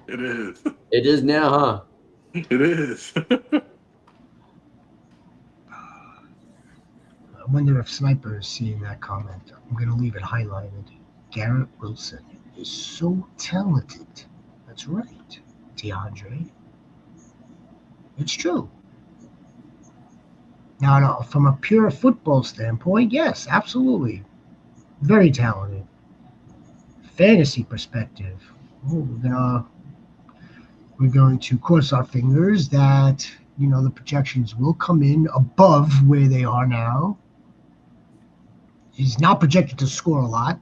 Speaker 2: It is.
Speaker 3: It is now, huh?
Speaker 2: It is.
Speaker 1: I wonder if Sniper is seeing that comment. I'm going to leave it highlighted. Garrett Wilson is so talented. That's right, DeAndre. It's true. Now, from a pure football standpoint, yes, absolutely. Very talented. Fantasy perspective, we're going to cross our fingers that the projections will come in above where they are now. He's not projected to score a lot.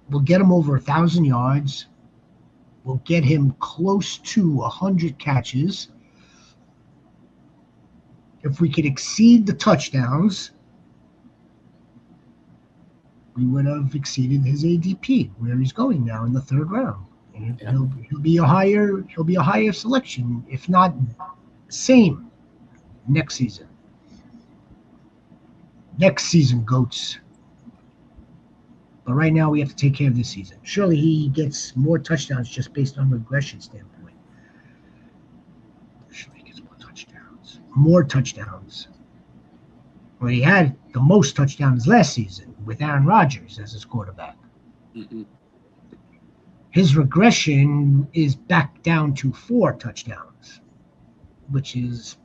Speaker 1: We'll get him over 1,000 yards. We'll get him close to 100 catches. If we could exceed the touchdowns, we would have exceeded his ADP where he's going now in the third round. And he'll be a higher selection, if not same, next season. Next season, goats. But right now, we have to take care of this season. Surely he gets more touchdowns just based on regression standpoint. Surely he gets more touchdowns. More touchdowns. Well, he had the most touchdowns last season with Aaron Rodgers as his quarterback.
Speaker 2: Mm-hmm.
Speaker 1: His regression is back down to 4 touchdowns, which is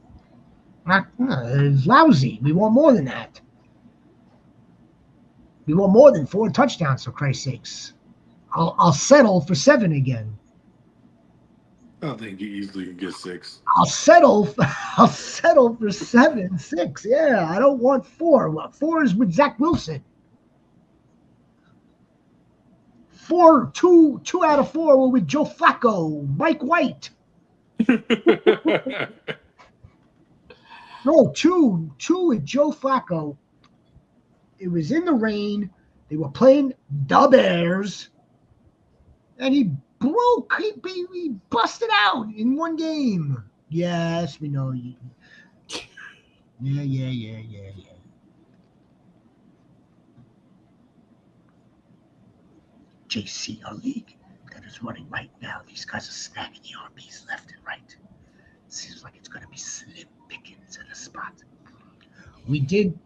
Speaker 1: lousy. We want more than that. We want more than 4 touchdowns, for Christ's sakes. I'll settle for 7 again.
Speaker 2: I think you easily can get 6.
Speaker 1: I'll settle for 7, 6. Yeah, I don't want 4. 4 is with Zach Wilson. 2 out of 4 were with Joe Flacco, Mike White. No, two with Joe Flacco. It was in the rain. They were playing the Bears, and he busted out in one game. Yes, we know you. Yeah. JC, our league that is running right now. These guys are snagging the RBs left and right. Seems like it's going to be slim pickings at a spot. We did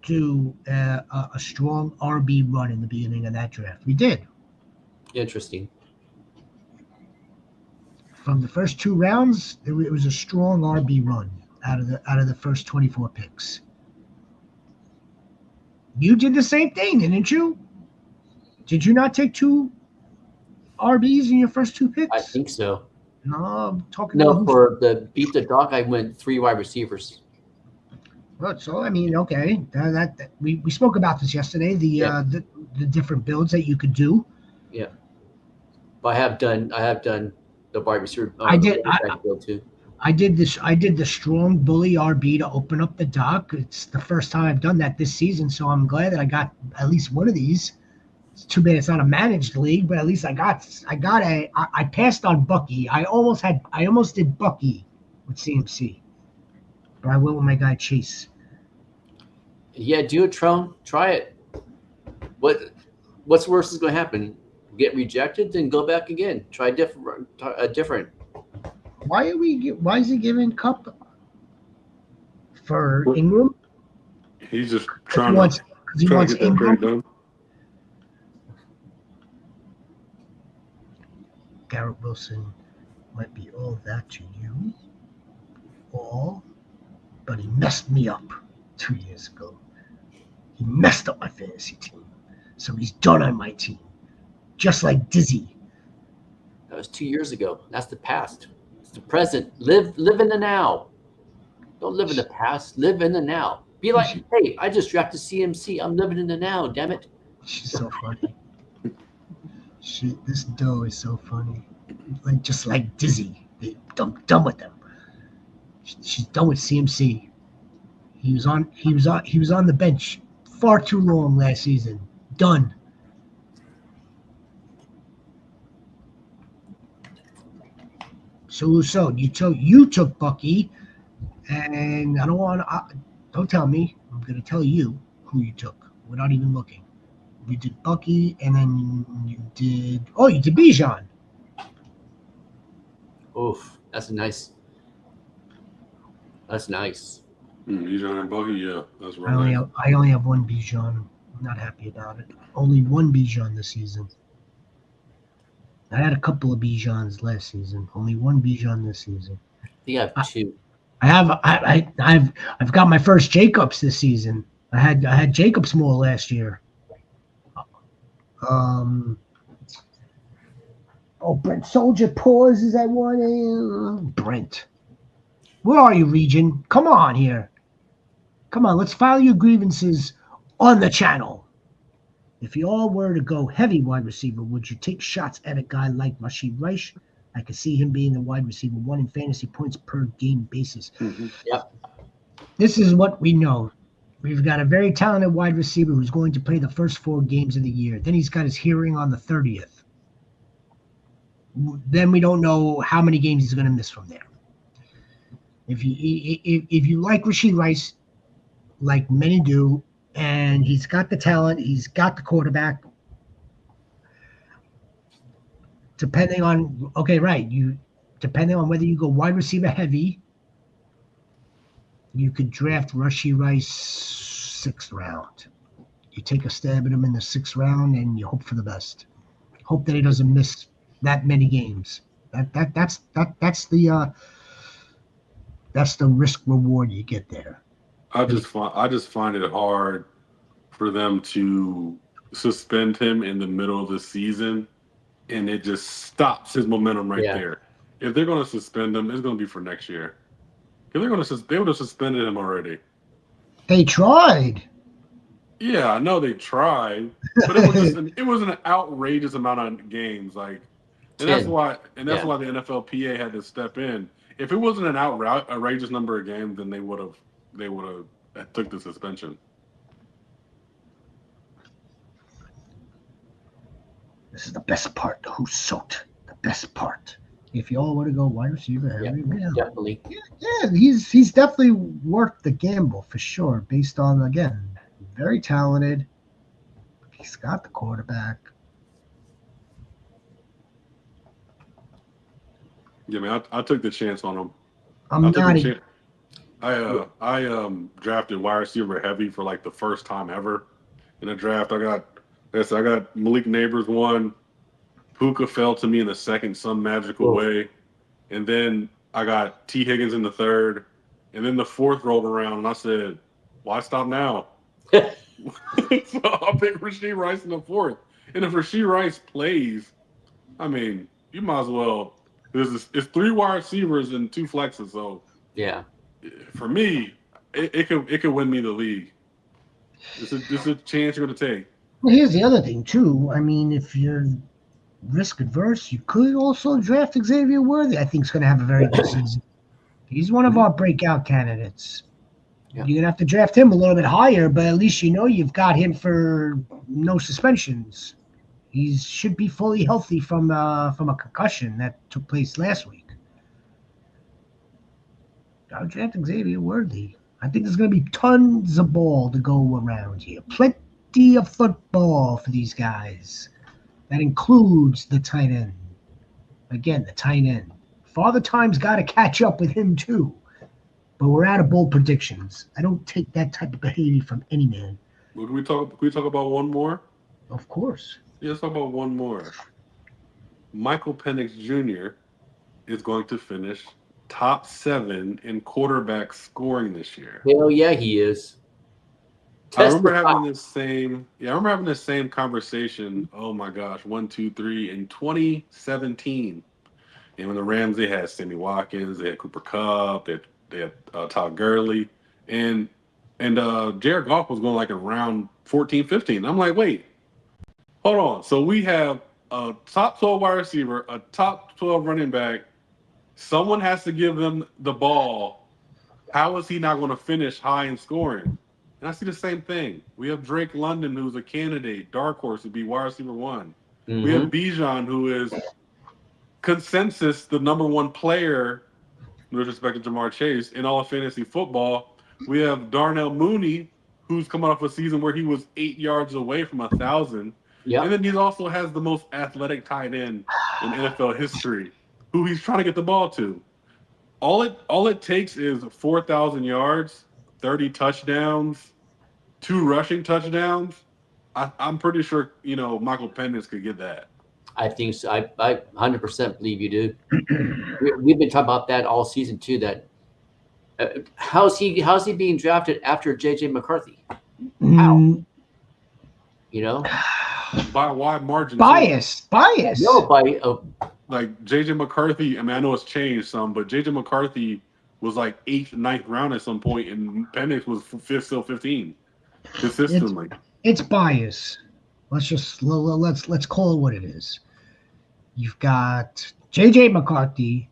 Speaker 1: do a strong RB run in the beginning of that draft. We did.
Speaker 3: Interesting.
Speaker 1: From the first 2 rounds, it was a strong RB run out of the first 24 picks. You did the same thing, didn't you? Did you not take 2 RBs in your first 2 picks?
Speaker 3: I think so.
Speaker 1: No, I'm talking
Speaker 3: No,
Speaker 1: about
Speaker 3: for the beat the dog, I went 3 wide receivers.
Speaker 1: Well, so I mean, okay, that we spoke about this yesterday. The different builds that you could do.
Speaker 3: Yeah, but I have done the wide receiver.
Speaker 1: I did.
Speaker 3: Build too.
Speaker 1: I did the strong bully RB to open up the dock. It's the first time I've done that this season, so I'm glad that I got at least one of these. It's too bad it's not a managed league, but at least I passed on Bucky. I almost did Bucky with CMC, but I went with my guy Chase.
Speaker 3: Yeah, do it, Tron. Try it. What's worse is going to happen? Get rejected, then go back again. Try different.
Speaker 1: Why is he giving Cup for Ingram?
Speaker 2: He's just
Speaker 1: He wants Ingram. Garrett Wilson might be all that to you, but he messed me up 2 years ago. He messed up my fantasy team, so he's done on my team, just like Dizzy.
Speaker 3: That was 2 years ago. That's the past. It's the present. Live in the now. Don't live in the past. Live in the now. Be like, hey, I just drafted CMC. I'm living in the now. Damn it.
Speaker 1: She's so funny. This dough is so funny. Just like Dizzy. I'm done with them. She's done with CMC. He was on the bench far too long last season. Done. So you took Bucky, and don't tell me. I'm going to tell you who you took without even looking. We did Bucky, and then you did Bijan.
Speaker 3: Oof, that's nice. That's nice.
Speaker 2: Bijan and Buggy, yeah, that's
Speaker 1: I
Speaker 2: real
Speaker 1: only
Speaker 2: nice.
Speaker 1: have I only have one Bijan. I'm not happy about it. Only one Bijan this season. I had a couple of Bijans last season. Only one Bijan this season.
Speaker 3: I think I have
Speaker 1: I,
Speaker 3: two.
Speaker 1: I've got my first Jacobs this season. I had Jacobs more last year. Um. Oh, Brent Soldier pauses. I want to. Brent, where are you, Region? Come on here. Come on, let's file your grievances on the channel. If you all were to go heavy wide receiver, would you take shots at a guy like Rashid Rice? I could see him being the wide receiver one in fantasy points per game basis.
Speaker 3: Yep.
Speaker 1: This is what we know. We've got a very talented wide receiver who's going to play the first 4 games of the year. Then he's got his hearing on the 30th. Then we don't know how many games he's going to miss from there. If you like Rashid Rice, like many do, and he's got the talent, he's got the quarterback. Depending on depending on whether you go wide receiver heavy, you could draft Rashid Rice 6th round. You take a stab at him in the 6th round, and you hope for the best. Hope that he doesn't miss that many games. That's the risk reward you get there.
Speaker 2: I just find it hard for them to suspend him in the middle of the season, and it just stops his momentum there. If they're going to suspend him, it's going to be for next year. If they would have suspended him already.
Speaker 1: They tried.
Speaker 2: Yeah, I know they tried, but it was an outrageous amount of games, and that's why the NFLPA had to step in. If it wasn't an outrageous number of games, then they would have took the suspension.
Speaker 1: This is the best part. Who soaked the best part? If you all want to go wide receiver,
Speaker 3: definitely.
Speaker 1: Yeah, he's definitely worth the gamble for sure. Based on, again, very talented. He's got the quarterback.
Speaker 2: Yeah, man, I took the chance on him. I drafted wide receiver heavy for like the first time ever in a draft. I got Malik Neighbors 1. Puka fell to me in the 2nd some magical way. And then I got T. Higgins in the 3rd. And then the 4th rolled around, and I said, why stop now? So I'll pick Rashid Rice in the 4th. And if Rashid Rice plays, I mean, you might as well. It's 3 wide receivers and 2 flexes. So
Speaker 3: yeah,
Speaker 2: for me, it could win me the league. It's a chance you're going to take.
Speaker 1: Well, here's the other thing, too. I mean, if you're risk adverse, you could also draft Xavier Worthy. I think he's going to have a very good season. He's one of our breakout candidates. Yeah. You're going to have to draft him a little bit higher, but at least you know you've got him for no suspensions. He should be fully healthy from a concussion that took place last week. I'll draft Xavier Worthy. I think there's going to be tons of ball to go around here. Plenty of football for these guys. That includes the tight end. Again, the tight end. Father Time's got to catch up with him, too. But we're out of bold predictions. I don't take that type of behavior from any man.
Speaker 2: Can we talk about one more?
Speaker 1: Of course.
Speaker 2: Yeah, let's talk about one more. Michael Penix Jr. is going to finish top 7 in quarterback scoring this year.
Speaker 3: Hell yeah, he is.
Speaker 2: I remember having the same conversation. Oh my gosh, 1, 2, 3 in 2017. And when the Rams, they had Sammy Watkins, they had Cooper Kupp, they had Todd Gurley, and Jared Goff was going like around 14, 15. I'm like, wait, hold on. So we have a top 12 wide receiver, a top 12 running back. Someone has to give them the ball. How is he not going to finish high in scoring? And I see the same thing. We have Drake London, who's a candidate, dark horse to be wide receiver 1. Mm-hmm. We have Bijan, who is consensus the number 1 player, with respect to Jamar Chase, in all of fantasy football. We have Darnell Mooney, who's coming off a season where he was 8 yards away from 1,000. Yep. And then he also has the most athletic tight end in NFL history. who he's trying to get the ball to. All it takes is 4,000 yards, 30 touchdowns, 2 rushing touchdowns. I'm pretty sure Michael Penix could get that.
Speaker 3: I think so. I 100% believe you do. We've been talking about that all season too. That how's he being drafted after JJ McCarthy? How?
Speaker 2: By a wide margin.
Speaker 1: Bias.
Speaker 3: No, by
Speaker 2: like JJ McCarthy. I mean, I know it's changed some, but JJ McCarthy was like 8th, 9th round at some point, and Penix was 5th, still 15, consistently.
Speaker 1: It's bias. Let's call it what it is. You've got JJ McCarthy,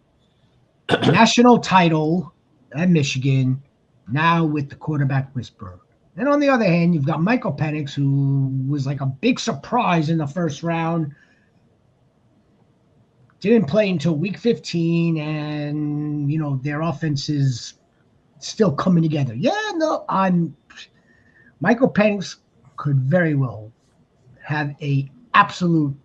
Speaker 1: national title at Michigan, now with the quarterback whisperer. And on the other hand, you've got Michael Penix, who was like a big surprise in the first round. Didn't play until week 15, and their offense is still coming together. Michael Penix could very well have a absolute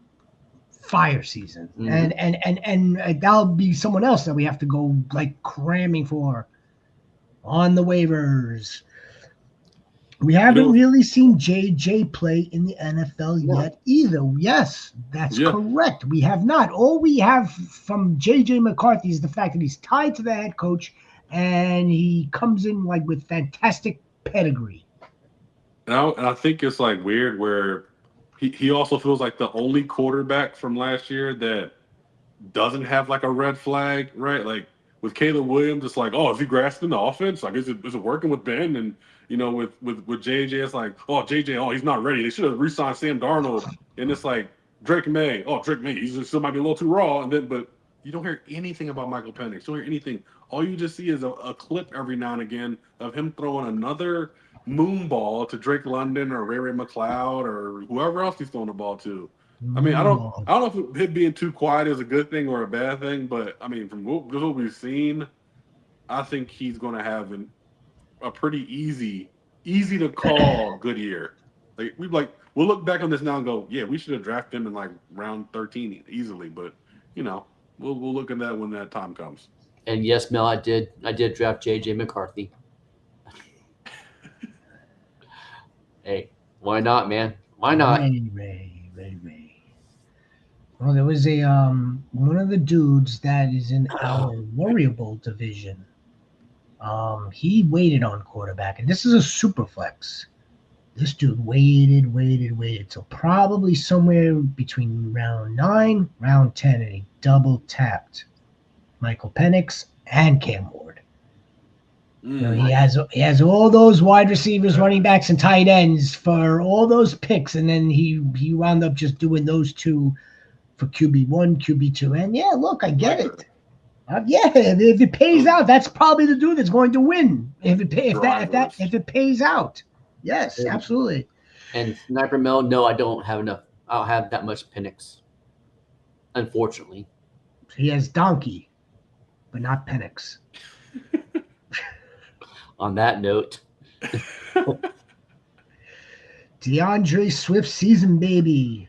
Speaker 1: fire season, and that'll be someone else that we have to go like cramming for on the waivers. We haven't really seen JJ play in the NFL yet either. Yes, that's correct. We have not. All we have from JJ McCarthy is the fact that he's tied to the head coach and he comes in like with fantastic pedigree.
Speaker 2: And I think it's like weird where he also feels like the only quarterback from last year that doesn't have like a red flag, right? Like with Caleb Williams, it's like, is he grasping the offense? Like, is it working with Ben? And with JJ, it's like, JJ, he's not ready. They should have re-signed Sam Darnold. And it's like Drake May, he still might be a little too raw. But you don't hear anything about Michael Penix. You don't hear anything. All you just see is a clip every now and again of him throwing another moon ball to Drake London or Ray McLeod or whoever else he's throwing the ball to. I mean, I don't know if him being too quiet is a good thing or a bad thing, but I mean, from what we've seen, I think he's going to have a pretty easy to call good year. We'll look back on this now and go, yeah, we should have drafted him in like round 13 easily, but we'll look at that when that time comes.
Speaker 3: And yes, Mel, I did draft JJ McCarthy. Hey, why not, man? Why not?
Speaker 1: Ray. Well, there was a one of the dudes that is in our Warrior Bowl division. He waited on quarterback, and this is a super flex. This dude waited till probably somewhere between round 9, round 10, and he double tapped Michael Penix and Cam Ward. He has all those wide receivers, running backs, and tight ends for all those picks, and then he wound up just doing those two for QB1, QB2. And yeah, look, I get it. If it pays out, that's probably the dude that's going to win. If it pays out, yes, absolutely.
Speaker 3: And Sniper Mel, no, I don't have enough. I don't have that much Penix, unfortunately.
Speaker 1: He has Donkey, but not Penix.
Speaker 3: On that note,
Speaker 1: DeAndre Swift season, baby.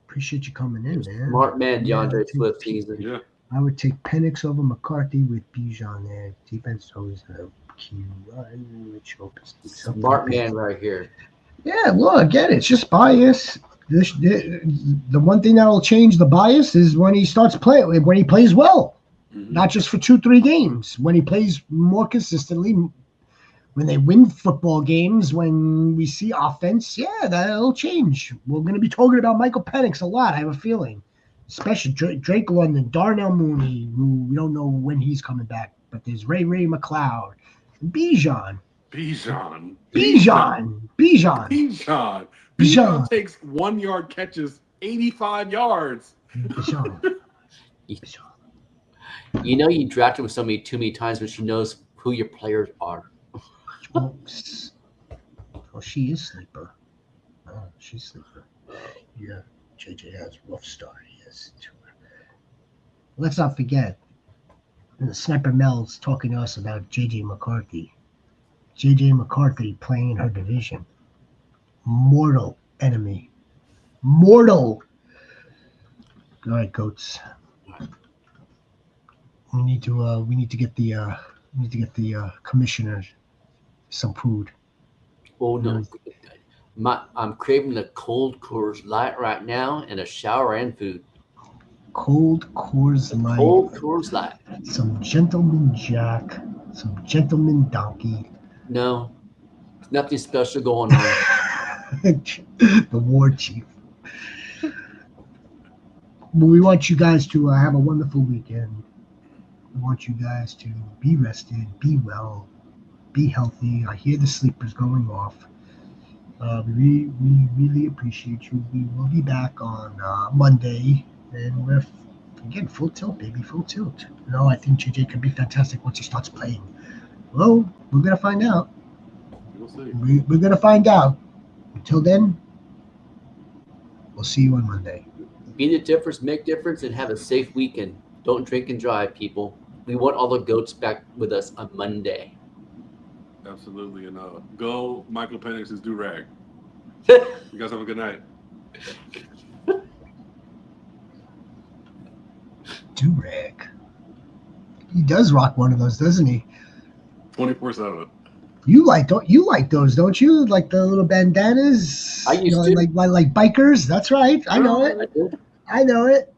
Speaker 1: Appreciate you coming in, man.
Speaker 3: Smart man, DeAndre Swift season.
Speaker 2: Yeah.
Speaker 1: I would take Penix over McCarthy with Bijan there. Defense always a key run, which opens
Speaker 3: smart man right here.
Speaker 1: Yeah, look, I get it. It's just bias. The one thing that will change the bias is when he starts playing, when he plays well. Not just for 2-3 games. When he plays more consistently, when they win football games, when we see offense, that'll change. We're going to be talking about Michael Penix a lot, I have a feeling. Especially Drake London, Darnell Mooney, who we don't know when he's coming back. But there's Ray McLeod. Bijan
Speaker 2: takes 1 yard catches 85 yards.
Speaker 1: Bijan.
Speaker 3: You know you drafted with somebody too many times, but she knows who your players are.
Speaker 1: Oh, she is sleeper. Oh, she's sleeper. Yeah, JJ has a rough start. Yes. Let's not forget, the Sniper Mel's talking to us about JJ McCarthy. JJ McCarthy playing in her division. Mortal enemy. Mortal. All right, Goats. We need to get the commissioner some food.
Speaker 3: Oh no,
Speaker 1: No.
Speaker 3: I'm craving a cold Coors Light right now, and a shower and food.
Speaker 1: Cold Coors
Speaker 3: A
Speaker 1: Light,
Speaker 3: cold Coors Light.
Speaker 1: some Gentleman Jack, some Gentleman Donkey.
Speaker 3: No, nothing special going on.
Speaker 1: The war chief. But we want you guys to have a wonderful weekend. We want you guys to be rested, be well, be healthy. I hear the sleepers going off. We really appreciate you. We will be back on Monday, and we're again full tilt, baby, full tilt. I think JJ could be fantastic once he starts playing. Well, we're gonna find out.
Speaker 2: We'll see.
Speaker 1: We're gonna find out. Until then, we'll see you on Monday.
Speaker 3: Be the difference, make difference, and have a safe weekend. Don't drink and drive, people. We want all the goats back with us on Monday.
Speaker 2: Absolutely. And go Michael Penix's do-rag. You guys have a good night.
Speaker 1: Do-rag. He does rock one of those, doesn't he?
Speaker 2: 24/7.
Speaker 1: You like those, don't you? Like the little bandanas.
Speaker 3: I used to.
Speaker 1: like bikers. That's right. I know it.
Speaker 3: I did.
Speaker 1: I know it.